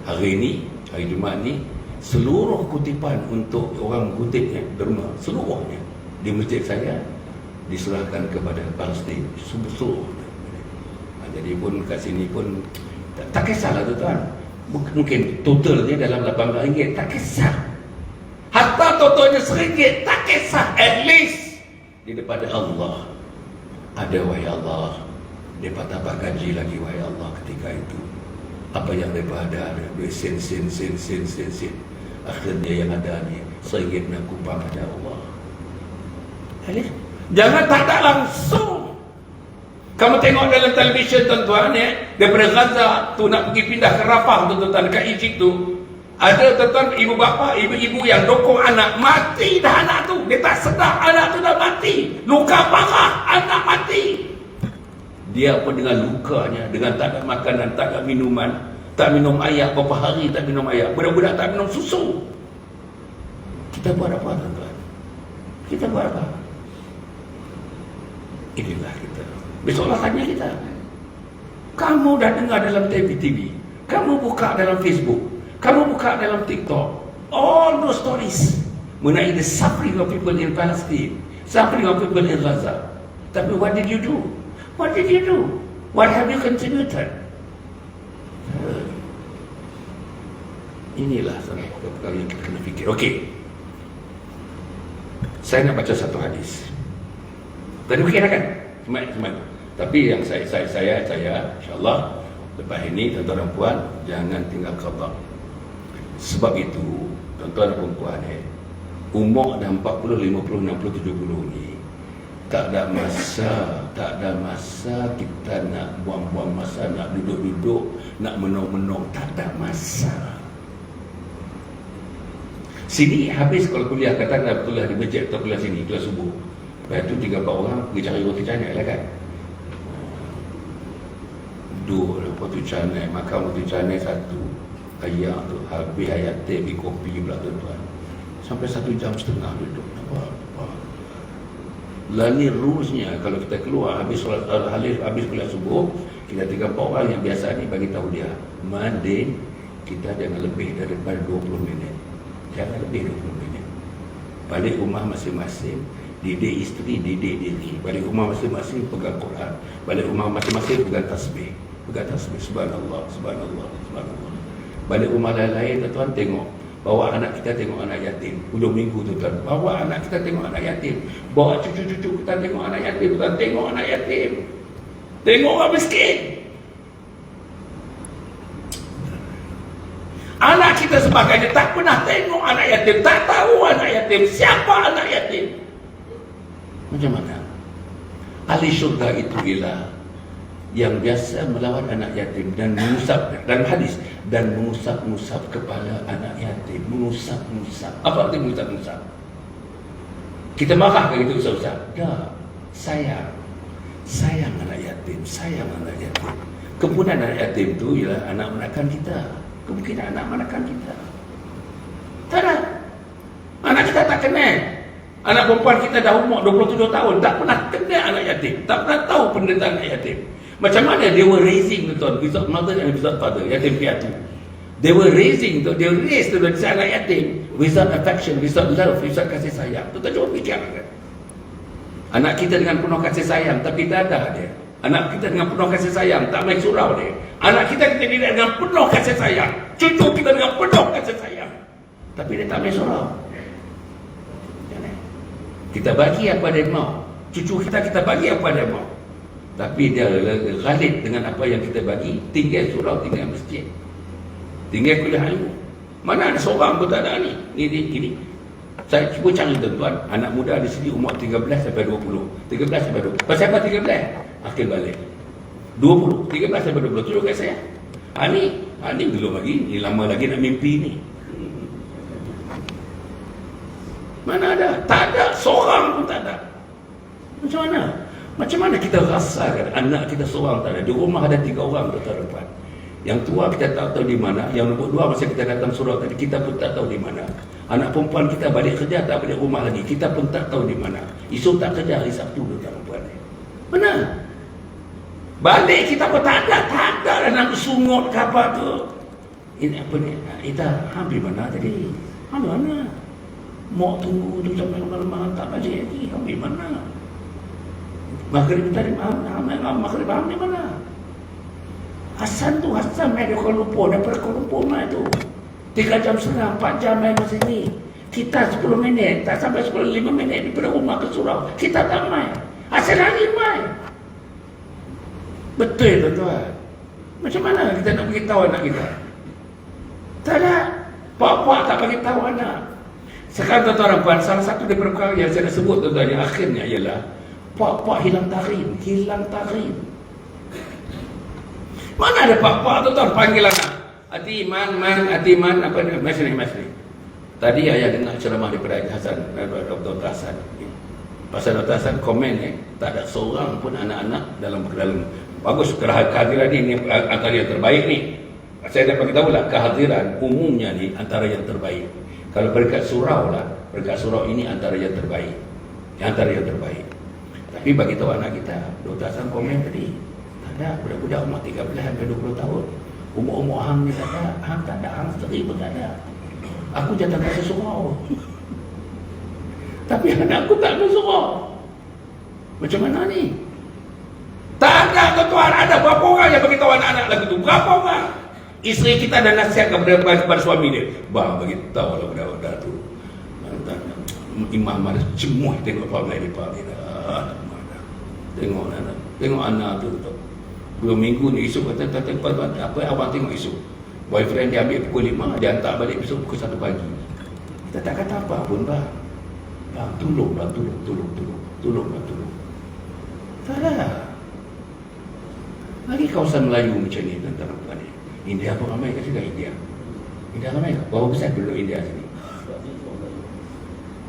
Hari ni, hari Jumaat ni, seluruh kutipan untuk orang kutipnya, derma, seluruhnya di masjid saya diserahkan kepada Palestin, seluruhnya. Jadi pun kat sini pun tak kisahlah tuan. Mungkin totalnya dalam RM18, tak kisah. Hatta totalnya RM1, tak kisah. At least di depan Allah ada, wahai Allah, mereka dapat gaji lagi, wahai Allah, ketika itu. Apa yang mereka ada duit sen. Akhirnya yang ada ni RM1 nak kupang pada Allah. Jangan tak ada langsung. Kamu tengok dalam televisyen tuan-tuan ya, daripada Gaza tu nak pergi pindah ke Rafah tuan-tuan, dekat Egypt tu. Ada tuan-tuan ibu bapa, ibu-ibu yang dokong anak, mati dah anak tu. Dia tak sedar anak tu dah mati. Luka parah, anak mati. Dia pun dengan lukanya, dengan tak ada makanan, tak ada minuman, tak minum air, berapa hari tak minum air. Budak-budak tak minum susu. Kita buat apa tuan-tuan? Kita buat apa? Inilah kita. Besoklah tanya kita. Kamu dah dengar dalam TV, kamu buka dalam Facebook, kamu buka dalam TikTok, all those stories mengenai the suffering of people in Palestine, suffering of people in Gaza. Tapi what did you do? What did you do? What have you contributed? Inilah perkara yang kita kena fikir. Okey, saya nak baca satu hadis. Tadi mungkin kan? Semat. Tapi yang saya insyaAllah lepas ini tuan-tuan dan puan jangan tinggal qada. Sebab itu tuan-tuan dan puan umur dah 40, 50, 60, 70 ni tak ada masa kita nak buang-buang masa, nak duduk-duduk, nak menong-menong, tak ada masa. Sini habis kalau kuliah, katakanlah kuliah di masjid atau kuliah sini, kuliah subuh. Lepas tu 3-4 orang pergi cari roti canai lah kan. Duduk roti canai, makan roti canai satu. Ayam tu, habis ayam teh, pergi kopi pula tuan-tuan. Sampai 1 jam setengah duduk. Apa? Lalu rulesnya, kalau kita keluar, habis kuliah subuh, kita 3-4 orang yang biasa ni bagi tahu dia, Mandin, kita jangan lebih daripada 20 minit. Jangan lebih 20 minit. Balik rumah masing-masing, didik isteri, didik diri. Balik rumah masing-masing pegang Quran. Balik rumah masing-masing pegang tasbih. Subhanallah. Balik rumah lain-lain, tuan-tuan tengok. Bawa anak kita tengok anak yatim. Hujung minggu tuan-tuan. Bawa anak kita tengok anak yatim. Bawa cucu-cucu kita tengok anak yatim. Tuan tengok anak yatim. Tengok orang miskin. Anak kita sebagainya tak pernah tengok anak yatim. Tak tahu anak yatim. Siapa anak yatim? Macam mana? Ahli syurga itu ialah yang biasa melawan anak yatim dan mengusap, dalam hadis, dan mengusap-ngusap kepala anak yatim. Mengusap-ngusap. Apa arti mengusap-ngusap? Kita marah ke gitu usap-usap? Tak. Sayang anak yatim. Kemungkinan anak yatim itu ialah anak manakan kita. Kemungkinan anak manakan kita. Tak ada. Anak kita tak kenal. Anak perempuan kita dah umur 27 tahun, tak pernah kenal anak yatim, tak pernah tahu penderitaan anak yatim. Macam mana they were raising tuan, without mother and without father, yatim piatu. They raised anak yatim without affection, without love, without kasih sayang. Tuan cuba fikirkan. Anak kita dengan penuh kasih sayang, tapi tak ada dia. Anak kita dengan penuh kasih sayang, tak main surau dia. Anak kita didik dengan penuh kasih sayang. Cucu kita dengan penuh kasih sayang, tapi dia tak main surau. Kita bagi apa dia mau. Cucu kita bagi apa dia mau. Tapi dia ghalib dengan apa yang kita bagi. Tinggal surau, tinggal masjid, tinggal kuliah ilmu. Mana ada seorang pun tak ada ni. Ini. Saya cuba cari tuan-tuan, anak muda di sini umur 13 sampai 20. 13 sampai 20. Pasal apa 13? Akhir balik. 20, 13 sampai 20. Tunjuk kat saya. Ni belum lagi. Ni lama lagi nak mimpi ni. Mana ada? Tak ada. Seorang pun tak ada. Macam mana? Macam mana kita rasakan anak kita seorang tak ada? Di rumah ada 3 orang tuan-tuan. Yang tua kita tak tahu di mana. Yang nombor 2 masa kita datang surau tadi, kita pun tak tahu di mana. Anak perempuan kita balik kerja tak balik rumah lagi, kita pun tak tahu di mana. Isu tak kerja hari Sabtu tuan-tuan. Mana? Balik kita pun tak ada nak sungut ke apa tu. Ini apa ni? Kita ambil mana tadi? Ambil mana? Mau tunggu tu sampai malam-malam tak baca lagi. Ambil mana? Maghrib tadi maghrib ambil mana? Hasan tu Hasan main di Kuala Lumpur, daripada Kuala Lumpur main tu 3 jam setengah, 4 jam main masa ni. Kita 10 minit, tak sampai 5 minit daripada rumah ke surau, kita tak main. Hasan lagi main. Betul tuan-tuan. Macam mana kita nak beritahu anak kita? Tak ada. Pak-pak tak bagi tahu anak. Sekarang tuan-tuan, salah satu daripada perkara yang saya nak sebut tuan-tuan yang akhirnya ialah pak-pak hilang tarim. Mana ada pak-pak tuan-tuan panggil anak. Hati iman, apa ni? Mas ni. Tadi ayah dengar ceramah daripada Hasan, Dr. Hasan. Pasal Dr. Hasan komen tak ada seorang pun anak-anak dalam bagus kehadiran ni antara yang terbaik ni. Saya dapat beritahu lah, kehadiran umumnya ni antara yang terbaik. Kalau berkat surau ini antara yang terbaik. Tapi bagi tahu anak kita, Dr. Hasan komen tadi, tak ada budak-budak umur 13 sampai 20 tahun. Umur-umur hang ni tak ada, hang sendiri pun tak ada. Aku datang ke surau. Tapi anak aku tak ada surau. Macam mana ni? Tak ada tuan-tuan, ada berapa orang yang beritahu anak-anak lagu tu? Berapa orang? Isteri kita dah nasihat kepada suami dia. Bang, beritahu lah budak-budak tu. Imam ada cemuh tengok family dia. Tengok anak tu. 2 minggu ni esok kata apa abang tengok esok. Boyfriend dia ambil pukul 5, dia hantar balik besok pukul 1 pagi. Kita tak kata apa pun, bang. Bang, tolong. Tak ada. Lagi kawasan Melayu macam ni tuan-tuan ni. India pun ramai kat sini. India ramai. Berapa besar penduduk India sini?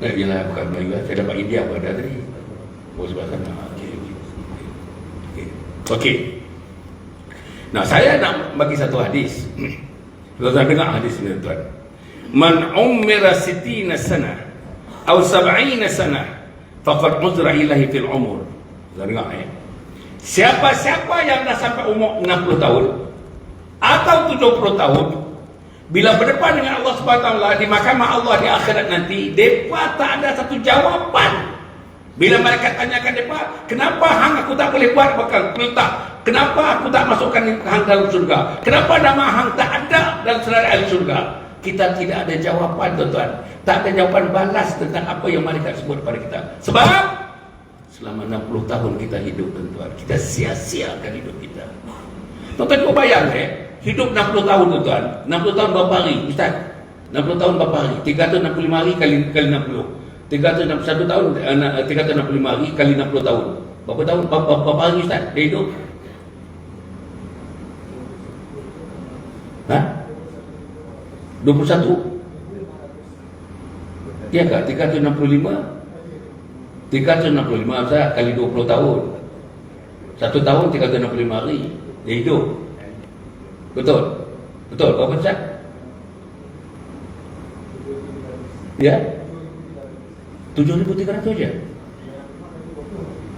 Yalah, bukan Melayu lah. Saya dapat India pun ada tadi. Sebelah sana. Okey. Nah, saya nak bagi satu hadis. Tuan-tuan dengar hadis ni tuan. Man umira 60 sana atau 70 sana faqad uzra ilahi fil umur. Tuan dengar siapa-siapa yang dah sampai umur 60 tahun atau 70 tahun, bila berdepan dengan Allah SWT di mahkamah Allah di akhirat nanti, mereka tak ada satu jawapan. Bila mereka tanyakan mereka, kenapa hang aku tak boleh buat bakal letak? Kenapa aku tak masukkan hang dalam surga? Kenapa nama hang tak ada dalam senarai surga? Kita tidak ada jawapan tuan-tuan. Tak ada jawapan balas tentang apa yang mereka sebut kepada kita. Sebab selama 60 tahun kita hidup tuan-tuan, kita sia-siakan hidup kita. Tuan-tuan kau bayang hidup 60 tahun tuan-tuan. 60 tahun berapa hari Ustaz? 60 tahun berapa hari? 365 hari kali 60. 361 tahun 365 hari kali 60 tahun. Berapa tahun? Berapa hari Ustaz dia hidup? Ha? 21? Ya kah? 365? 365 Ustaz kali 20 tahun. 1 tahun 365 hari dia hidup. Betul? Betul? Berapa Ustaz? Ya? 7,300 je.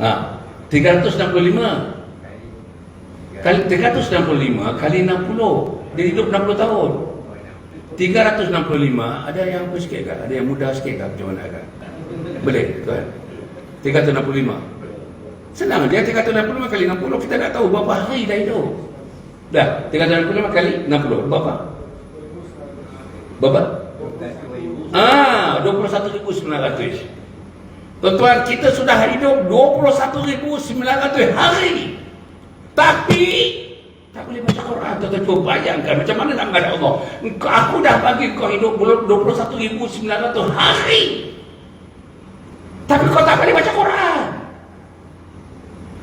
365 kali 365 kali 60 dia hidup 60 tahun. 365 ada yang apa sikit kan? Ada yang mudah sikit kan? Macam mana kan? Boleh tuan? 365 senang dia. 365 kali 60 kita tak tahu berapa hari dah hidup. Dah 365 kali 60 berapa? 21,900. Tuan-tuan, kita sudah hidup 21,900 hari. Tapi tak boleh baca Quran. Tuan-tuan cuba bayangkan macam mana nak menghadap Allah. Aku dah bagi kau hidup 21,900 hari, tapi kau tak boleh baca Quran.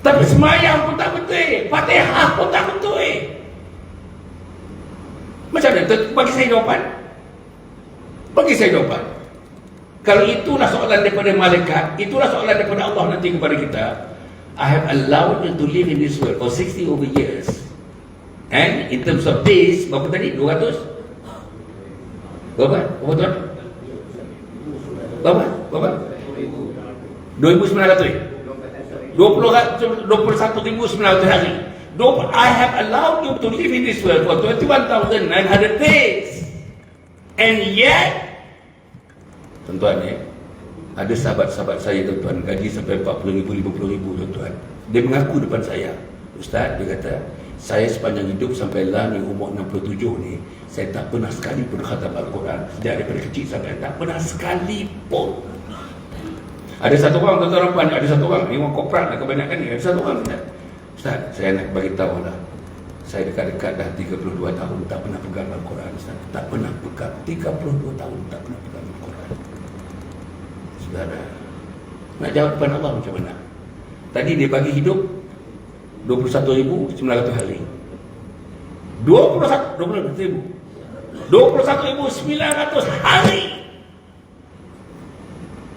Tapi semayang pun tak betul, Fatihah pun tak betul. Macam mana? Bagi saya jawapan. Bagi saya jawapan. Kalau itulah soalan daripada malaikat, itulah soalan daripada Allah nanti kepada kita. I have allowed you to live in this world for 60 over years. And in terms of days, berapa tadi? 200? Berapa? Berapa tuan? Berapa? Berapa? 2,900? 21,900 hari. I have allowed you to live in this world for 21,900 days. And yet, tuan-tuan ada sahabat-sahabat saya tuan-tuan, gaji sampai 40,000, 50,000 tuan-tuan. Dia mengaku depan saya, Ustaz, dia kata, saya sepanjang hidup sampai lah ni umur 67 ni, saya tak pernah sekali pun khatam Al-Quran. Sejak daripada kecil sampai tak pernah sekali pun. Ada satu orang, tuan-tuan, ada satu orang, ni orang korporat lah kebanyakan ni, ada satu orang, Ustaz, saya nak bagi tahu lah, saya dekat-dekat dah 32 tahun tak pernah pegang Al-Quran, Ustaz. Tak pernah pegang, 32 tahun tak pernah pegang Al-Quran. Saudara, nak jawab depan Allah macam mana? Tadi dia bagi hidup 21,900 hari. 21,900 hari.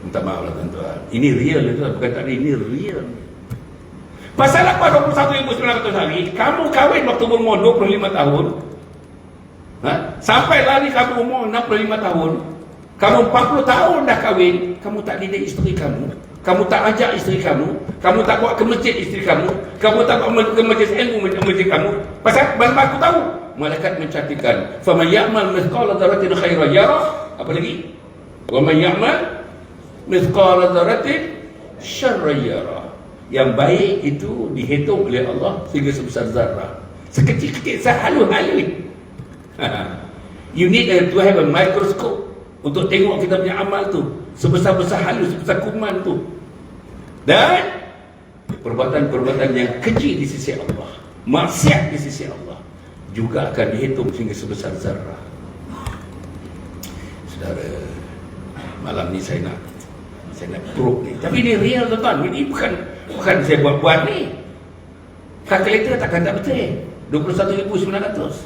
Minta maaf lah tuan-tuan. Ini real tuan, bukan tadi, ini real. Pasal apa 21,900 hari? Kamu kahwin waktu berumur 25 tahun. Sampai lari kamu umur 65 tahun. Kamu 40 tahun dah kahwin, kamu tak didik isteri kamu. Kamu tak ajak isteri kamu. Kamu tak bawa ke masjid isteri kamu. Kamu tak bawa ke majlis ilmu masjid kamu. Pasal mana aku tahu? Malaikat mencatatkan, "Faman ya'mal mithqala dzarratin khairan yarah." Apa lagi? "Wa man ya'mal mithqala dzarratin syarran yarah." Yang baik itu dihitung oleh Allah sehingga sebesar zarah. Sekecil-kecil, sehalus-halus. You need to have a microscope untuk tengok kita punya amal tu. Sebesar-besar halus, sebesar kuman tu. Dan perbuatan-perbuatan yang kecil di sisi Allah, maksiat di sisi Allah, juga akan dihitung sehingga sebesar zarah. Saudara, malam ni saya nak probe ni. Tapi ini real tuan-tuan. Ini bukan saya buat-buat ni. Kalkulator takkan tak betul. 21,900.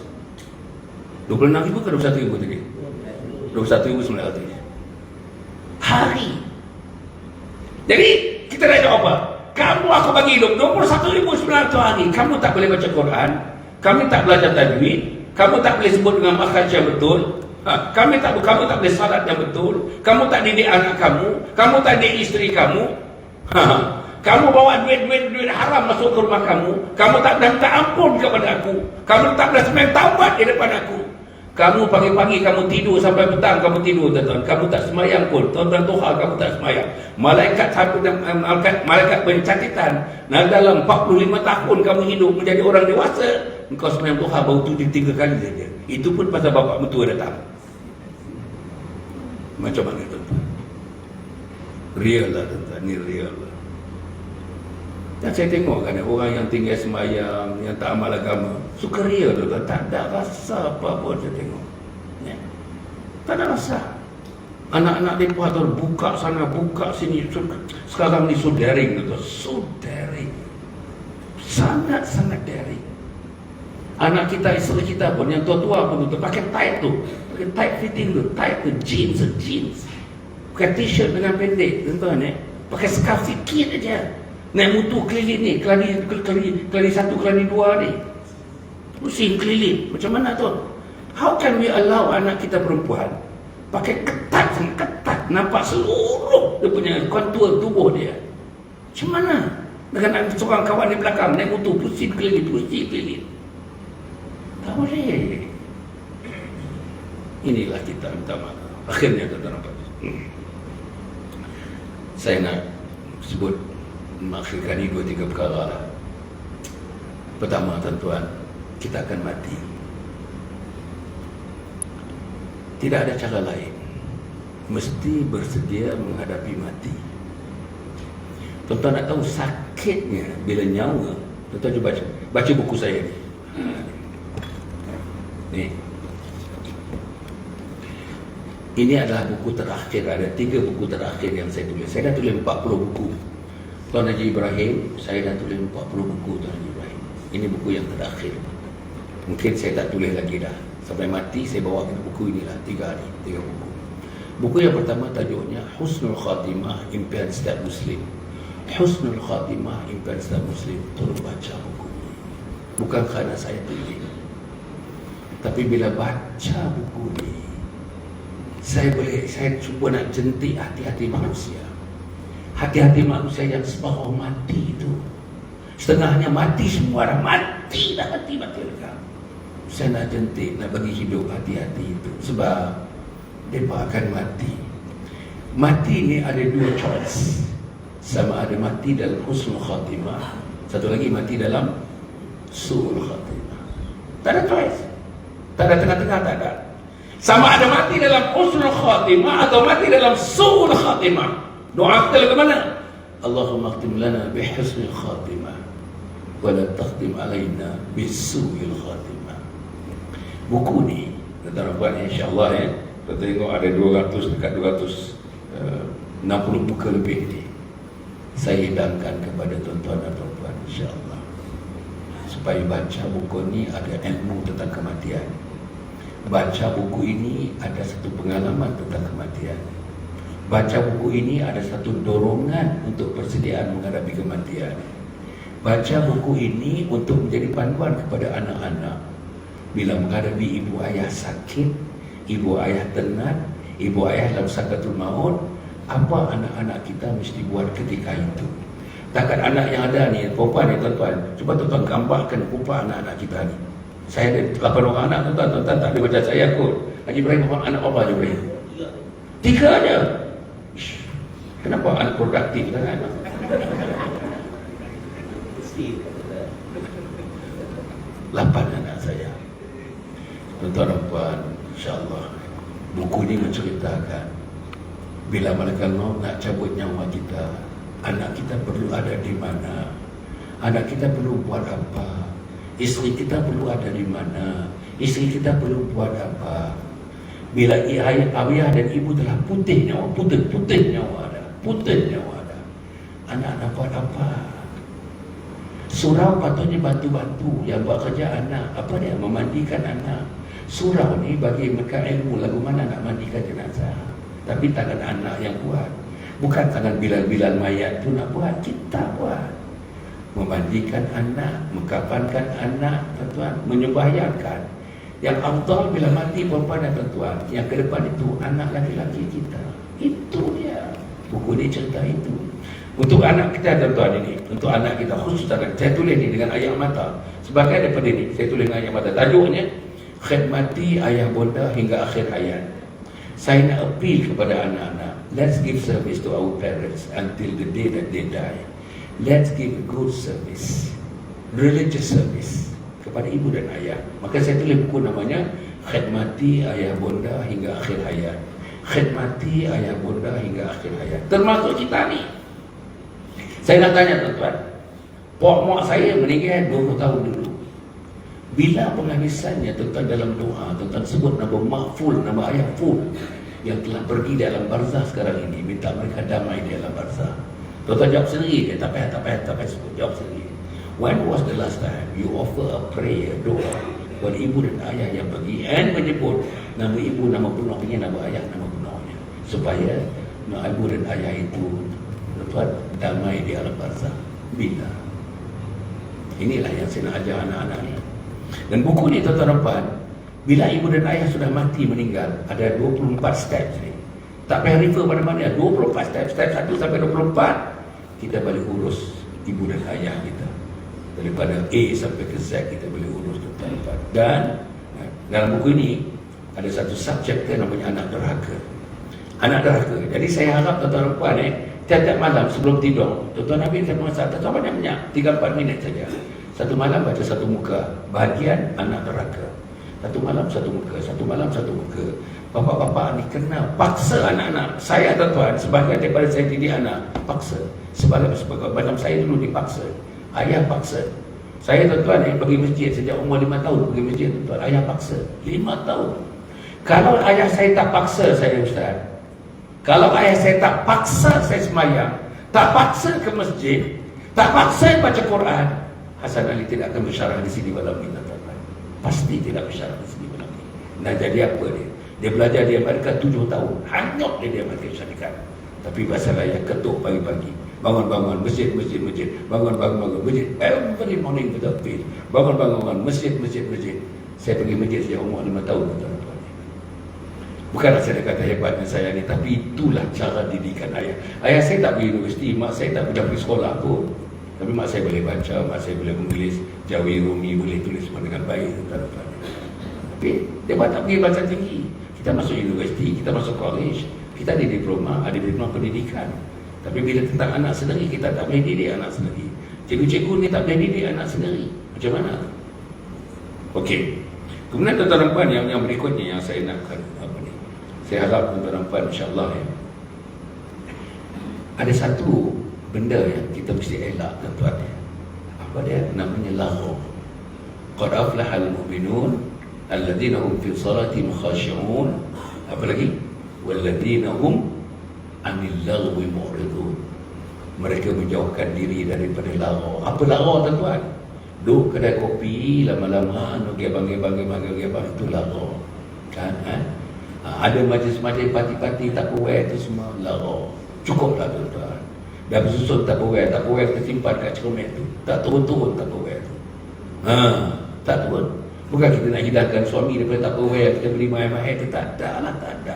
26,000 ke 21,000 tadi? 21,900 hari. Jadi kita nak jawab apa? Kamu aku bagi hidup 21,900 hari. Kamu tak boleh baca Quran, kamu tak belajar tajwid, kamu tak boleh sebut dengan makhraj yang betul, kamu tak boleh salat yang betul, kamu tak didik anak kamu tak didik isteri kamu, kamu bawa duit haram masuk ke rumah kamu tak pernah minta ampun kepada aku, kamu tak pernah sembahyang taubat di depan aku. Kamu pagi-pagi kamu tidur sampai petang kamu tidur tuan-tuan. Kamu tak semayang pun. Tuan-tuan Tuhan kamu tak semayang. Malaikat pencatatan. Nah dalam 45 tahun kamu hidup menjadi orang dewasa, engkau semayang Tuhan baru 3 kali saja. Itu pun pasal bapak mertua datang. Macam mana tuan-tuan? Real lah tuan-tuan. Ini real lah. Dan saya tengok kan orang yang tinggal semayang, yang tak amal agama, suka ria tu kan, tak ada rasa apa pun saya tengok. Ya. Tak ada rasa. Anak-anak mereka tu buka sana, buka sini. Sekarang ni so daring tu, so daring. Sangat-sangat daring. Anak kita, isteri kita pun, yang tua-tua pun tu, pakai tight tu. Pakai tight fitting tu, tight tu, jeans. Pakai t-shirt dengan pendek, tuan-tuan pakai scarf sikit aja. Naik motor keliling ni, kelari 1, kelari 2 ni. Pusing keliling. Macam mana tu? How can we allow anak kita perempuan pakai ketat, sangat ketat, nampak seluruh dia punya kontur tubuh dia? Macam mana? Dengan seorang kawan di belakang naik motor, pusing keliling. Tak boleh. Inilah kita minta maaf. Akhirnya tuan-tuan nampak. Saya nak sebut mengakhirkan ini 2-3 perkara. Pertama tuan-tuan, kita akan mati. Tidak ada cara lain. Mesti bersedia menghadapi mati. Tuan-tuan nak tahu sakitnya bila nyawa. Tuan-tuan cuba Baca buku saya ni. Ni. Ini adalah buku terakhir. Ada 3 buku terakhir yang saya tulis. Saya dah tulis 40 buku. Tuan Haji Ibrahim, saya dah tulis 40 buku Tuan Haji Ibrahim. Ini buku yang terakhir. Mungkin saya tak tulis lagi dah. Sampai mati saya bawa buku inilah 3 hari, 3 buku. Buku yang pertama tajuknya Husnul Khatimah, Impian Setiap Muslim. Husnul Khatimah, Impian Setiap Muslim. Tolong baca buku ini. Bukan kerana saya tulis, tapi bila baca buku ini, saya cuba nak jentik hati-hati manusia. Hati-hati manusia yang separuh mati itu. Setengahnya mati, semua orang mati dah, mati lega. Saya nak jentik, nak bagi hidup hati-hati itu. Sebab mereka akan mati. Mati ni ada 2 choice. Sama ada mati dalam husnul khatimah, satu lagi mati dalam su'ul khatimah. Tak ada choice. Tak ada tengah-tengah, tak ada. Sama ada mati dalam husnul khatimah atau mati dalam su'ul khatimah. Doa kita lagu mana? Allahumma khtim lana bihusnil khatimah wa la takhtim alaina bisu'il khatimah. Buku ni, tuan-tuan insya-Allah kita tengok ada 200 dekat 260 buku lebih ni. Saya hidangkan kepada tuan-tuan dan puan-puan insya-Allah. Supaya baca buku ni ada ilmu tentang kematian. Baca buku ini ada satu pengalaman tentang kematian. Baca buku ini ada satu dorongan untuk persediaan menghadapi kematian. Baca buku ini untuk menjadi panduan kepada anak-anak bila menghadapi ibu ayah sakit, ibu ayah tenat, ibu ayah dalam sakaratul maut. Apa anak-anak kita mesti buat ketika itu? Takkan anak yang ada ni, perempuan ni tuan-tuan, cuba tuan-tuan gambarkan rupa anak-anak kita ni. Saya ada 8 orang anak, tuan-tuan tak ada macam saya kot. Haji Ibrahim anak apa Haji Ibrahim? 3 aja. Kenapa anak produktif sangat? 8 anak saya. Tuan-tuan dan puan, insya-Allah buku ini menceritakan bila malaikat maut nak cabut nyawa kita, anak kita perlu ada di mana, anak kita perlu buat apa, isteri kita perlu ada di mana, isteri kita perlu buat apa. Bila ayah dan ibu telah putih nyawa, putih nyawa ada, anak nak buat apa? Surau patutnya bantu-bantu, yang buat kerja anak. Apa dia? Memandikan anak. Surau ni bagi mereka ilmu lagu mana nak mandikan jenazah. Tapi tangan anak yang buat. Bukan tangan bilal-bilal mayat tu nak buat, kita buat. Memandikan anak, mengkafankan anak, tuan-tuan, menyembahyangkan. Yang afdal bila mati perempuan dan tuan-tuan, yang ke depan itu anak laki-laki kita. Itu dia. Buku ni cerita itu. Untuk anak kita tuan-tuan ini, untuk anak kita khusus saya tulis ni dengan ayat mata. Sebagai daripada ni, saya tulis dengan ayat mata. Tajuknya khidmati ayah bonda hingga akhir hayat. Saya nak appeal kepada anak-anak, let's give service to our parents until the day that they die. Let's give good service, religious service kepada ibu dan ayah. Maka saya tulis buku namanya Khidmati Ayah Bonda Hingga Akhir Hayat. Khidmati ayah bonda hingga akhir hayat. Termasuk kita ni. Saya nak tanya tuan-tuan, pok mak saya meninggal 20 tahun dulu. Bila penghabisannya tentang dalam doa, tentang sebut nama Mahful, nama ayah Ful yang telah pergi dalam barzah sekarang ini, minta mereka damai di dalam barzah. Tuan-tuan jawab sendiri, tak payah sebut, jawab sendiri. When was the last time you offer a prayer, doa kepada ibu dan ayah yang pergi, and menyebut nama ibu, nama penuhnya, nama ayah, nama penuhnya, supaya ibu dan ayah itu tuan damai di alam barzah. Bila? Inilah yang saya nak ajar anak-anak ni. Dan buku ni tuan-tuan, bila ibu dan ayah sudah mati meninggal, ada 24 steps ni. Tak payah refer mana-mana, 24 steps. Step 1 sampai 24 kita boleh urus ibu dan ayah kita. Daripada A sampai ke Z kita boleh urus tuan-tuan. Dan dalam buku ini ada satu subjek namanya anak derhaka. Anak derhaka. Jadi saya harap tuan-tuan tiap-tiap malam sebelum tidur, tuan-tuan ambil satu masa, tuan-tuan banyak 3-4 minit saja. Satu malam baca satu muka, bahagian anak derhaka. Satu malam satu muka, satu malam satu muka. Bapak-bapak ni kena paksa anak-anak. Saya tuan-tuan, sebagai daripada saya didik anak, paksa. Sebagai macam saya dulu dipaksa. Ayah paksa. Saya tuan-tuan yang pergi masjid sejak umur 5 tahun pergi masjid tuan-tuan. Ayah paksa 5 tahun. Kalau ayah saya tak paksa saya ustaz, kalau ayah saya tak paksa saya semayang, tak paksa ke masjid, tak paksa baca Quran, Hasan Ali tidak akan bersyarah di sini malam ini tuan-tuan. Pasti tidak bersyarah di sini malam ini. Nah jadi apa dia? Dia belajar di Amerika 7 tahun. Hanyut dia di Amerika Syarikat. Tapi pasal ayah ketuk pagi-pagi. Bangun-bangun, masjid. Bangun-bangun, masjid. Every morning kita pergi. Bangun-bangun, masjid. Saya pergi masjid sejak umur 5 tahun tuan-tuan. Bukanlah saya kata hebatnya saya ni, tapi itulah cara didikan ayah. Ayah saya tak pergi universiti, mak saya tak pernah pergi sekolah pun. Tapi mak saya boleh baca, mak saya boleh menulis Jawi, Rumi, boleh tulis semua dengan baik tuan-tuan. Tapi dia tak pergi baca tinggi. Kita masuk universiti, kita masuk college, kita ada diploma pendidikan. Tapi bila tentang anak sendiri, kita tak boleh didik anak sendiri. Cikgu-cikgu ni tak boleh didik anak sendiri. Macam mana? Okey. Kemudian tuan-tuan dan puan yang berikutnya yang saya nakkan apa ni? Saya harap tuan-tuan dan puan insya-Allah ya. Ada satu benda yang kita mesti elak tuan-tuan ya. Apa dia? Namanya laghaw. Qad aflahal mu'minun alladzina hum fi salatihim khashi'un. Apa lagi? Walladzina hum 'anil lagwi mu'ridun. Mereka menjauhkan diri daripada laghaw. Apa laghaw tuan-tuan? Duduk kedai kopi lama-lama gebang itu laghaw. Kan? Ada majlis-majlis parti-parti Tupperware itu semua laghaw. Cukuplah tuan-tuan. Dah bersusun Tupperware kita simpan kat cermin tu. Tak turun-turun Tupperware tu. Tak turun. Bukan kita nak hidangkan suami daripada Tupperware, kita beli mahal-mahal tu, tak ada lah, tak ada.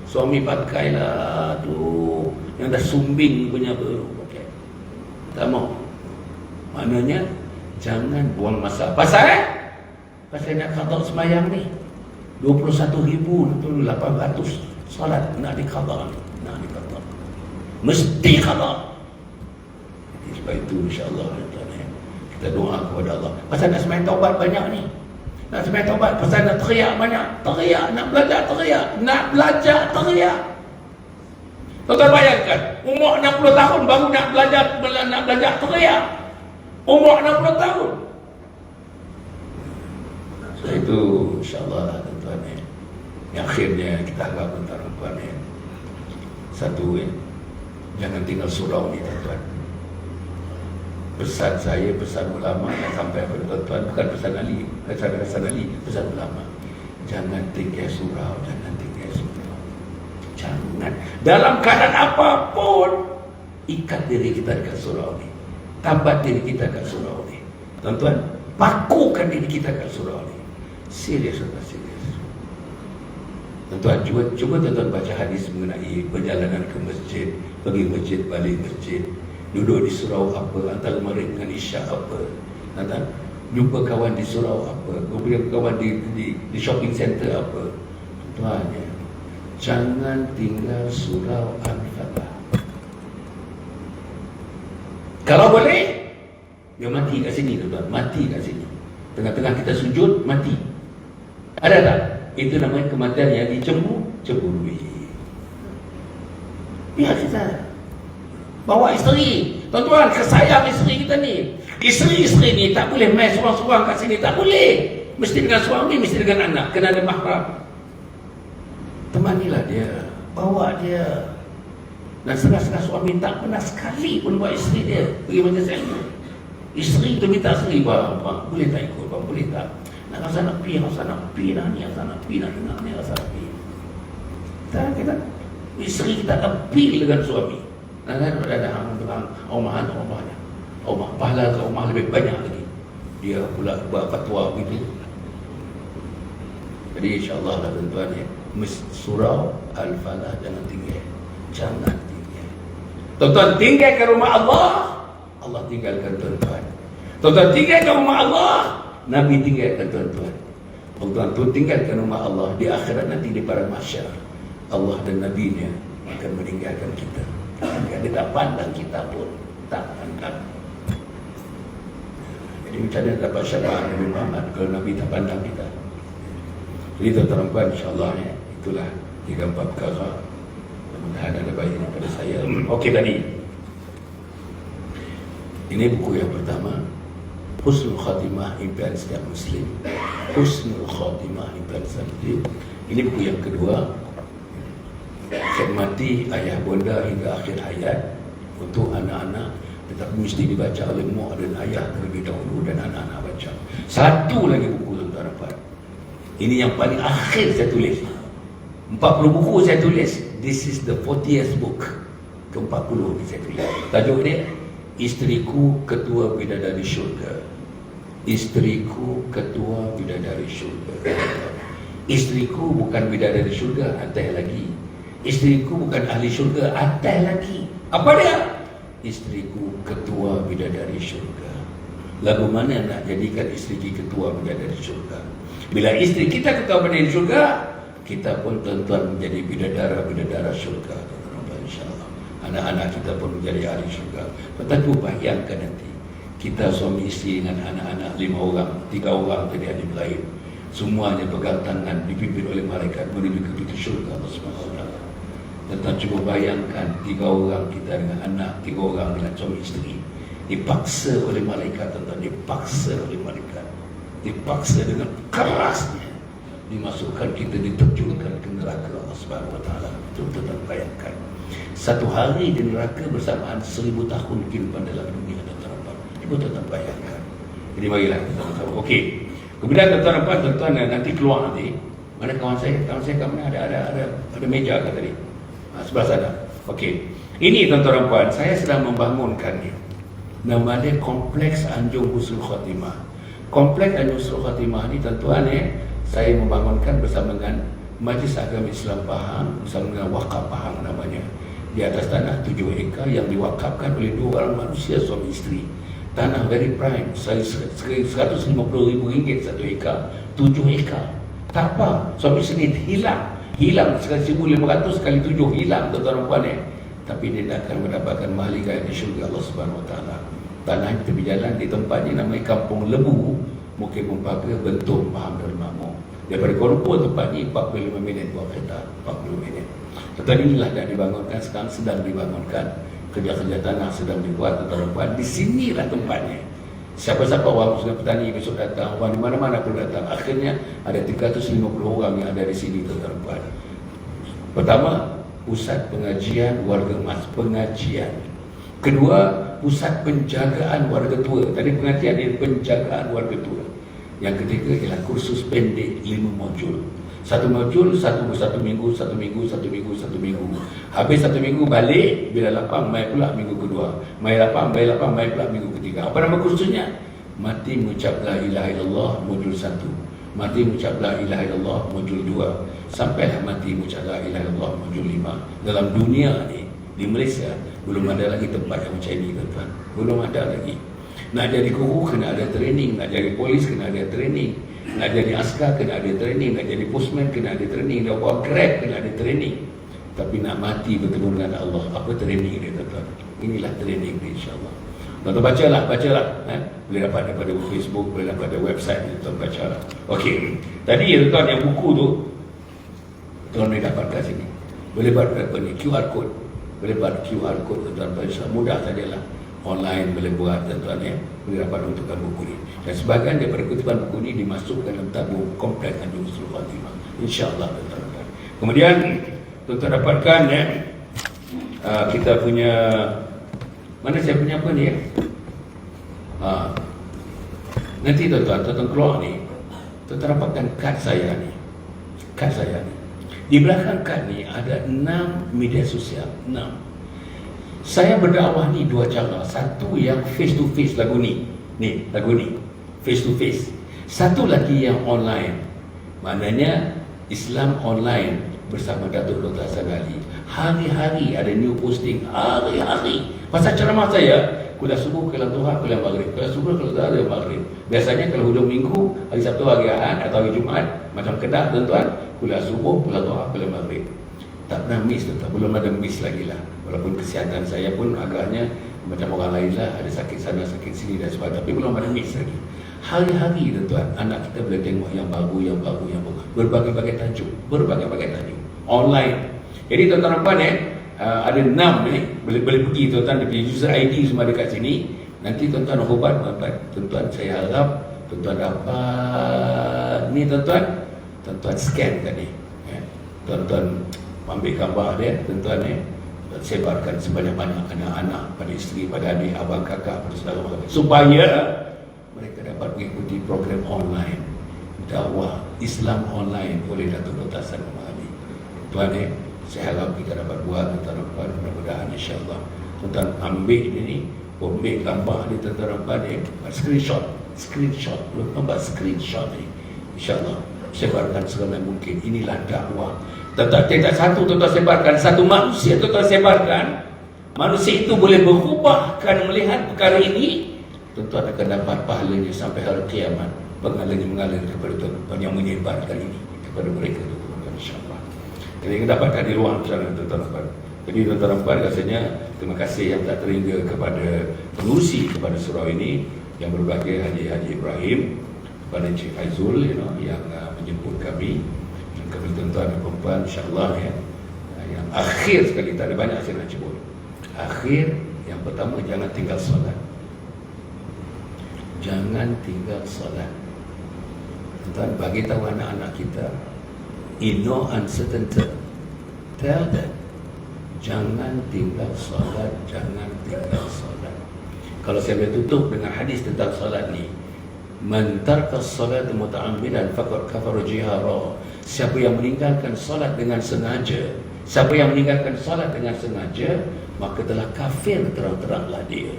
Suami pakailah tu yang dah sumbing punya apa. Okay. Tak mau. Maknanya jangan buang masa. Pasal nak qada semayang ni 21,800 salat nak diqada. Mesti qada. Jadi sebab itu insya-Allah kita doa kepada Allah. Pasal nak semayang taubat banyak ni. Nak semayang taubat pasal nak teriak banyak. Teriak, nak belajar teriak. Tuan-tuan bayangkan, umur 60 tahun baru nak belajar teriak. Umur 60 tahun. So itu insya-Allah tuan-tuan ya. Yang akhirnya kita harap tuan-tuan ya. Satu ya. Jangan tinggal surau ni tuan-tuan. Pesan saya, pesan ulama yang sampai kepada tuan-tuan, bukan pesan Ali, pesan ulama. Jangan tinggal surau, jangan. Dalam keadaan apapun, ikat diri kita dekat surau ni. Tambat diri kita kat surau ni. Tuan-tuan, pakukan diri kita kat surau ni. Serius atau serius. Tuan-tuan, cuba tuan-tuan baca hadis mengenai perjalanan ke masjid, pergi masjid, balik masjid, duduk di surau apa, antara maghrib dengan isyak apa, tuan-tuan, jumpa kawan di surau apa, kemudian kawan di shopping center apa. Tuan-tuan, ya, jangan tinggal surau Al-Fatah. Kalau boleh, dia mati kat sini tuan-tuan, mati kat sini. Tengah-tengah kita sujud, mati. Ada tak? Itu namanya kematian yang dicemburui. Biar kita bawa isteri. Tuan-tuan, kesayang isteri kita ni. Isteri ni tak boleh main seorang-seorang kat sini, tak boleh. Mesti dengan suami, mesti dengan anak, kena ada mahram. Temanilah dia, bawa dia. Dan setengah-setengah suami tak pernah sekali pun buat isteri dia pergi majlis ilmu. Isteri tu minta sendiri, bang, boleh tak ikut, bang, boleh tak? Nak rasa nak pergi dah ni, rasa nak pergi, nak dengar ni, rasa nak pergi. Kita isteri kita appeal dengan suami. Dan ada umahan, pahala ke umah lebih banyak lagi. Dia pula buat fatwa begitu. Jadi insya-Allah lah tuan-tuan ya, surau Al-Falah jangan tinggal. Jangan tinggal. Tuan-tuan tinggalkan rumah Allah, Allah tinggalkan tuan-tuan. Tuan-tuan tinggalkan rumah Allah, Nabi tinggalkan tuan-tuan. Tuan-tuan tinggalkan rumah Allah, di akhirat nanti di padang mahsyar, Allah dan Nabi-Nya akan meninggalkan kita. Dia tak pandang kita pun, tak pandang. Jadi macam mana dapat syafaat Nabi Muhammad kalau Nabi tak pandang kita? Jadi tuan-tuan insya-Allah ya, itulah 3-4 perkara. Mudah-mudahan ada baik daripada saya. Okey tadi. Ini buku yang pertama. Husnul Khatimah Impian Setiap Muslim. Husnul Khatimah Impian Setiap Muslim. Ini buku yang kedua. Khidmati ayah bonda hingga akhir hayat untuk anak-anak, tetapi mesti dibaca oleh mak dan ayah terlebih dahulu dan anak-anak baca. Satu lagi buku tuan-tuan dapat. Ini yang paling akhir saya tulis. 40 buku saya tulis. This is the 40th book. Ke-40 ni saya tulis. Tajuk dia, Isteriku Ketua Bidadari Syurga. Isteriku Ketua Bidadari Syurga. Isteriku bukan bidadari syurga, atas lagi. Isteriku bukan ahli syurga, atas lagi. Apa dia? Isteriku Ketua Bidadari Syurga. Lagu mana nak jadikan isteri ketua bidadari syurga? Bila isteri kita ketua bidadari syurga, kita pun tuan-tuan menjadi bidadara syurga. InsyaAllah. Anak-anak kita pun menjadi ahli syurga. Tetapi bayangkan nanti, kita suami isteri dengan anak-anak 5 orang, 3 orang tadi adik lain. Semuanya pegang tangan, dipimpin oleh malaikat menuju ke pintu syurga Allah SWT. Tentang cuba bayangkan 3 orang kita dengan anak, 3 orang dengan suami isteri, dipaksa oleh malaikat, tentang dipaksa oleh malaikat, dipaksa dengan kerasnya, dimasukkan kita, diterjunkan ke neraka Allah SWT. Tuan-tuan bayangkan, satu hari di neraka bersamaan 1000 tahun kehidupan dalam dunia dan terapan. Tuan-tuan bayangkan. Jadi marilah kita tahu. Okey. Kemudian tuan-tuan nanti keluar nanti. Mana kawan saya? Kawan saya kat mana? Ada meja kat tadi. Sebelah sana. Okey. Ini tuan-tuan puan, saya sedang membangunkan ni. Nama dia Kompleks Anjung Husnul Khatimah. Kompleks Anjung Husnul Khatimah ni tuan-tuan saya membangunkan bersama dengan Majlis Agama Islam Pahang, bersama dengan Wakaf Pahang namanya. Di atas tanah 7 ekar yang diwakafkan oleh 2 orang manusia suami isteri. Tanah very prime, RM150,000 satu ekar, 7 ekar. Tak apa, suami isteri hilang 1,500 kali 7 hilang tuan-tuan puan tapi dia tak akan mendapatkan mahligai di syurga Allah Subhanahu Wa Taala. Tanah yang tepi jalan di tempatnya namanya Kampung Lebu, Mungkin Mumpaka, Bentuk, Pahang dan Makmur. Daripada Kuala Lumpur tempat ni 45 minit buat kereta, 40 minit. Tetapi inilah dah dibangunkan, sekarang sedang dibangunkan. Kerja-kerja tanah sedang dibuat tuan-tuan puan. Di sinilah tempatnya. Siapa-siapa orang muslim petani besok datang, orang di mana-mana pun datang. Akhirnya ada 350 orang yang ada di sini tuan-tuan puan. Pertama, pusat pengajian warga emas, pengajian. Kedua, pusat penjagaan warga tua. Tadi pengajian ini penjagaan warga tua. Yang ketiga ialah kursus pendek 5 modul. Satu modul, satu minggu. Habis 1 minggu balik, bila lapang, mai pula minggu kedua. Mai lapang, mai pula minggu ketiga. Apa nama kursusnya? Mati mengucap la ilaha illallah modul 1. Mati mengucap la ilaha illallah modul 2. Sampailah mati mengucap la ilaha illallah modul 5. Dalam dunia ni, di Malaysia, belum ada lagi tempat yang macam ini, tuan-tuan. Belum ada lagi. Nak jadi guru kena ada training, nak jadi polis kena ada training, nak jadi askar kena ada training, nak jadi postman kena ada training, nak buat grab kena ada training. Tapi nak mati bertemu dengan Allah, apa training dia, tuan-tuan? Inilah training dia, insyaAllah. Tuan-tuan bacalah. Boleh dapat daripada Facebook, boleh dapat daripada website, tuan-tuan bacalah. Okey. Tadi tuan-tuan yang buku tu, tuan boleh dapat kat sini. Boleh buat apa ni? QR code. Boleh buat QR code, tuan-tuan baca. Mudah sajalah. Online boleh buat, tuan-tuan boleh dapat untukkan buku ni. Dan sebahagian daripada kutipan buku ni dimasukkan dalam tabung Kompleks Anjung Husnul Khatimah. InsyaAllah, tuan-tuan. Kemudian tuan-tuan dapatkan kita punya, mana saya punya apa ni nanti tuan-tuan keluar ni, tuan-tuan dapatkan kad saya ni. Di belakang kad ni ada 6 media sosial. 6. Saya berdakwah ni 2 cara. Satu yang face to face, lagu ni face to face. Satu lagi yang online, maknanya Islam online bersama Datuk Dr. Hassan Ali. Hari-hari ada new posting, hari-hari. Pasal ceramah saya, kuliah subuh, kuliah duha, kuliah maghrib. Kuliah subuh, kuliah duha, kuliah maghrib. Biasanya kalau hujung minggu, hari Sabtu, hari Ahad atau hari Jumaat, macam Kedah, tuan-tuan, kuliah subuh, kuliah duha, kuliah maghrib. Tak pernah miss, tuan-tuan. Belum ada miss lagi lah. Walaupun kesihatan saya pun agaknya macam orang lain lah, ada sakit sana, sakit sini dan sebagainya. Tapi belum ada miss lagi. Hari-hari, tuan-tuan, anak kita boleh tengok yang baru. Berbagai-bagai tajuk. Online. Jadi tuan-tuan ada 6 ni, boleh pergi tuan-tuan, dia punya user ID semua dekat sini. Nanti tuan-tuan ubat, tuan-tuan saya harap tuan-tuan dapat ni tuan-tuan scan kan ni. Tuan-tuan ambil gambar dia, tuan-tuan ni sebarkan sebanyak-banyak anak-anak, pada isteri, pada adik, abang, kakak, pada saudara, supaya mereka dapat mengikuti program online dakwah Islam online oleh Datuk Dr. Hassan Mahdi. Tuan saya harap kita dapat buat, tuan-tuan, mudah-mudahan insya-Allah. Tuan-tuan ambil ini, ambil gambar ni, tuan-tuan ni, screenshot, nampak screenshot ni, insya-Allah sebarkan seramai mungkin. Inilah dakwah. Tidak satu tuan-tuan sebarkan, satu manusia tuan-tuan sebarkan, manusia itu boleh berubah kerana melihat perkara ini, tuan-tuan akan dapat pahalanya sampai hari kiamat, mengalir kepada tuan-tuan yang menyebarkan ini kepada mereka, tuan-tuan, insya-Allah. Jadi kita dapatkan di ruang sana, tuan-tuan. Jadi tuan-tuan, rasanya terima kasih yang tak terhingga kepada pengurusi kepada surau ini, yang berbahagia Haji Ibrahim, kepada Encik Aizul, yang menjemput kami, kepada tuan-tuan dan perempuan, insya-Allah yang akhir sekali, tak ada banyak saya nak sebut. Akhir, yang pertama, jangan tinggal solat. Jangan tinggal solat. Tuan, bagi tahu anak-anak kita, in no uncertain term, tell them, jangan tinggal solat, jangan tinggal solat. Kalau saya boleh tutup dengan hadis tentang solat ni, man tarka as-salat muta'ammidan faqad kafara jihara. Siapa yang meninggalkan solat dengan sengaja, maka telah kafir terang-teranglah dia.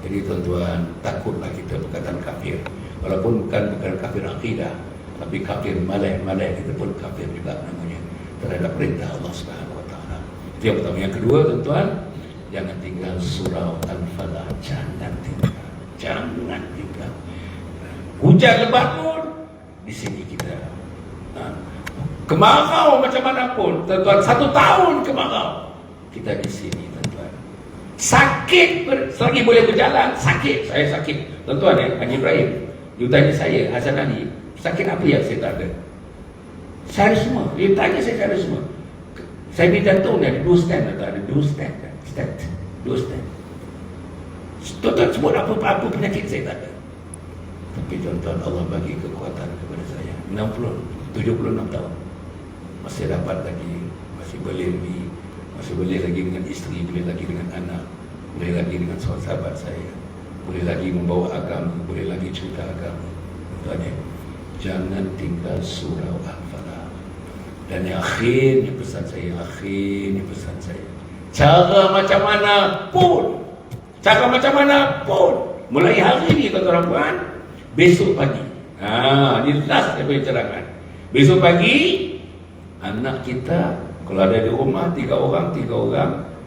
Jadi tuan-tuan, takutlah kita perkataan kafir, walaupun bukan kafir akidah, tapi kafir malai kita pun kafir juga namanya, terhadap perintah Allah Subhanahu Wa Taala. Itu yang pertama. Yang kedua, tuan-tuan, jangan tinggal surau Al-Falah, jangan tinggal. Hujan lebat pun di sini kita. Kemarau macam mana pun, tuan-tuan, 1 tahun kemarau, kita di sini, tuan-tuan. Sakit, selagi boleh berjalan, sakit. Saya sakit, tuan-tuan, Haji Ibrahim, dia tanya saya, Hasan Ali, sakit apa yang saya tak ada? Saya ada semua. Dia tanya saya ada semua. Saya pergi jantung ni, ada 2 stand, ada 2 stand. Tuan-tuan, sebut apa penyakit saya tak ada. Tapi tuan-tuan, Allah bagi kekuatan kepada saya. 76 tahun. Masih dapat lagi, masih boleh lagi dengan isteri, boleh lagi dengan anak, boleh lagi dengan sahabat saya, boleh lagi membawa agama, boleh lagi cerita agama. Tuan-tuan, jangan tinggal surau Al-Falah. Dan yang akhirnya pesan saya, cara macam mana pun, mulai hari ini, tuan-tuan, besok pagi, ini last saya punya cadangan. Besok pagi, anak kita, kalau ada di rumah 3 orang,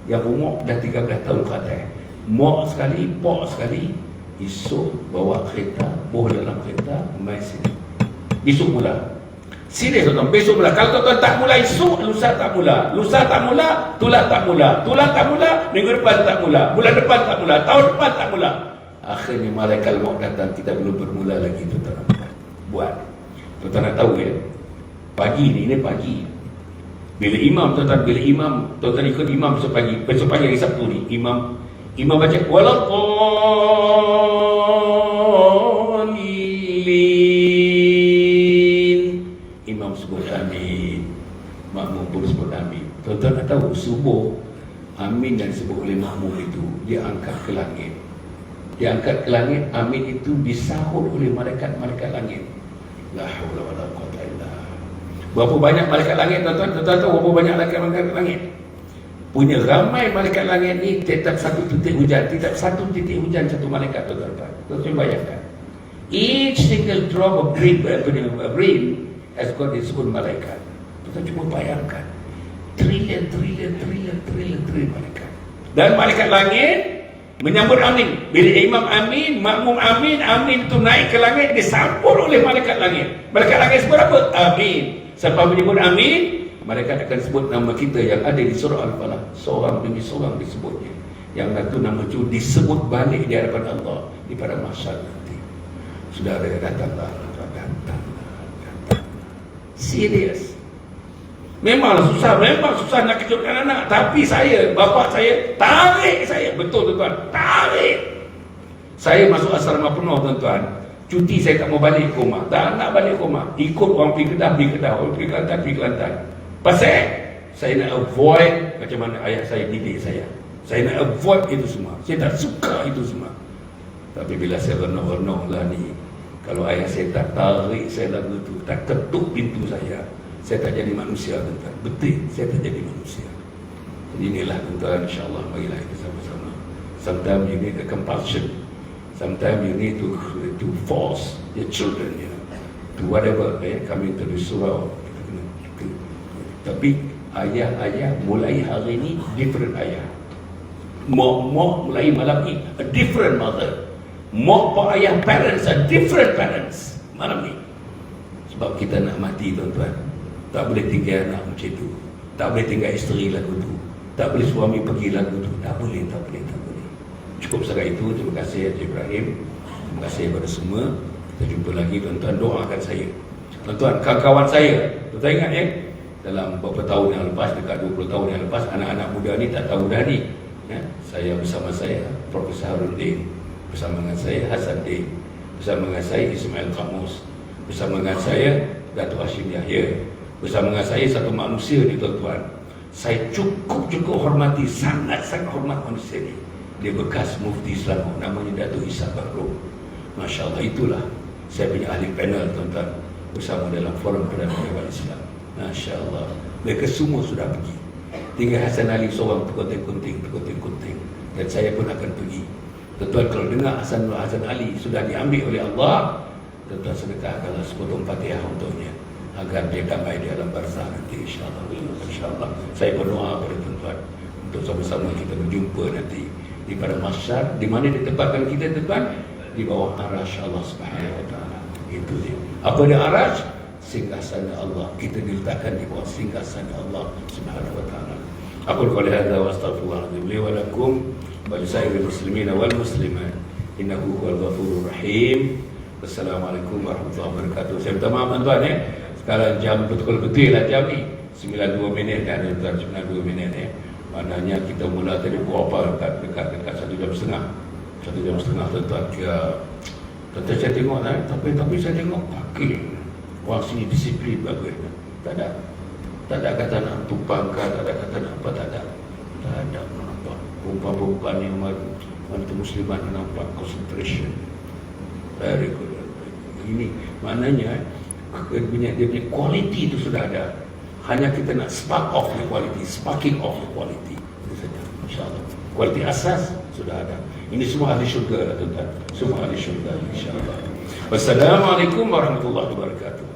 yang umur dah 13 tahun ke atas, mok sekali, pok sekali, esok bawa kereta, boh dalam kereta, mai sini. Besok mula. Serius tuan, besok mula. Kalau tuan tak mula esok, lusa tak mula, tulah tak mula, minggu depan tak mula, bulan depan tak mula, tahun depan tak mula. Akhirnya malaikat maut datang, kita belum bermula lagi, tuan-tuan. Buat. Tuan-tuan nak tahu pagi ni, pagi. Bila tuan-tuan ikut imam besok pagi hari Sabtu ni, imam baca walaqalin, imam sebut amin, makmum pun sebut amin. Tuan-tuan nak tahu, subuh amin yang disebut oleh makmum itu dia angkat ke langit, amin itu disahut oleh malaikat langit. La haula wala quwwata illa billah. Berapa banyak malaikat langit, tuan-tuan? Tuan-tuan tahu berapa banyak malaikat langit? Punya ramai malaikat langit ni, setiap satu titik hujan satu malaikat, tuan-tuan. Tuan-tuan bayangkan, each single drop of rain has got its own malaikat. Tuan-tuan cuma bayangkan, trilion malaikat. Dan malaikat langit menyambut amin. Bila imam amin, makmum amin, amin itu naik ke langit, disambut oleh malaikat langit. Malaikat langit sebut apa? Amin. Siapa menyebut amin, malaikat akan sebut nama kita yang ada di surah Al-Falah, seorang demi seorang disebutnya. Yang satu nama itu disebut balik di hadapan Allah di pada mahsyar nanti. Saudara, datanglah. Serius. Memang susah nak kejutkan anak. Tapi saya, bapa saya, tarik saya. Betul tuan-tuan, tarik. Saya masuk asrama penuh tuan-tuan. Cuti saya tak mau balik ke rumah. Tak nak balik ke rumah. Ikut orang pergi Kedah, orang pergi Kelantan. Pasal saya nak avoid macam mana ayah saya didik saya. Saya nak avoid itu semua. Saya tak suka itu semua. Tapi bila saya renung-renung lah ni, kalau ayah saya tak tarik saya lagu tu, tak ketuk pintu saya tak jadi manusia tuan-tuan. Betul, saya tak jadi manusia. Jadi inilah tuan-tuan, insyaAllah marilah kita sama-sama. Sometimes you need a compulsion. Sometimes you need to force your children, to whatever, coming to the surau. Tapi ayah mulai hari ini different ayah. Mak mulai malam ni a different mother. Mak pak ayah parents are different parents malam ni. Sebab kita nak mati tuan-tuan. Tak boleh tinggal anak macam tu. Tak boleh tinggal isteri lagu tu. Tak boleh suami pergi lagu tu. Tak boleh. Cukup sekali itu. Terima kasih Haji Ibrahim. Terima kasih kepada semua. Kita jumpa lagi tuan-tuan. Doakan saya. Tuan-tuan, kawan-kawan saya. Tuan-tuan ingat dalam beberapa tahun yang lepas, dekat 20 tahun yang lepas, anak-anak muda ni tak tahu dah ni. Saya bersama saya Profesor Harudin, bersama dengan saya Hasan Din, bersama dengan saya Ismail Kamus, bersama dengan saya Datuk Hashim Yahya, bersama dengan saya satu manusia ni tuan-tuan. Saya cukup hormati, sangat hormat manusia ni. Dia bekas Mufti Selangor, namanya Datuk Ishak Bakro. Masya Allah, itulah saya punya ahli panel tuan-tuan, bersama dalam forum Perdana Menteri Islam. Masya Allah, mereka semua sudah pergi. Tinggal Hasan Ali seorang terkunting-kunting. Dan saya pun akan pergi. Tuan-tuan, kalau dengar Hasan Ali sudah diambil oleh Allah, tuan-tuan sedekahkanlah sepotong Fatihah untuknya, agar dia damai di alam barzah nanti, insyaAllah. Saya berdoa kepada tuan-tuan untuk sama-sama kita berjumpa nanti di pada mahsyar, di mana ditempatkan kita tuan-tuan, di bawah arasy Allah Subhanahu wa taala. Itu dia. Apa dia arasy? Singgasana Allah. Kita diletakkan di bawah singgasana Allah Subhanahu wa taala. Aku qala hadza wa astaghfirullahaladzim li wa lakum wa lisairil muslimina wal muslimat innahu huwal ghafurur rahim. Wassalamualaikum warahmatullahi wabarakatuh. Saya minta maaf tuan-tuan sekarang jam betul-betul lah jam ni 92 minit kan tuan, 92 minit Maknanya kita mula tadi berapa dekat 1 jam setengah. 1 jam setengah tuan-tuan. Tuan-tuan saya tengok tapi saya tengok pakai orang sini disiplin bagus. Tak ada kata nak tumpangkan, tak ada kata nak apa, tak ada nampak. Perempuan-perempuan yang wanita muslimat nampak concentration. Very good. Ini maknanya dia punya quality itu sudah ada. Hanya kita nak spark off the quality, sparking off the quality. Itu saja, insyaAllah. Quality asas sudah ada. Ini semua ahli syurga, tuan-tuan. Semua ahli syurga, insyaAllah. Wassalamualaikum warahmatullahi wabarakatuh.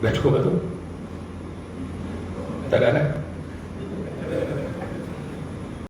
Dah cukup tak tu? Tak ada dah?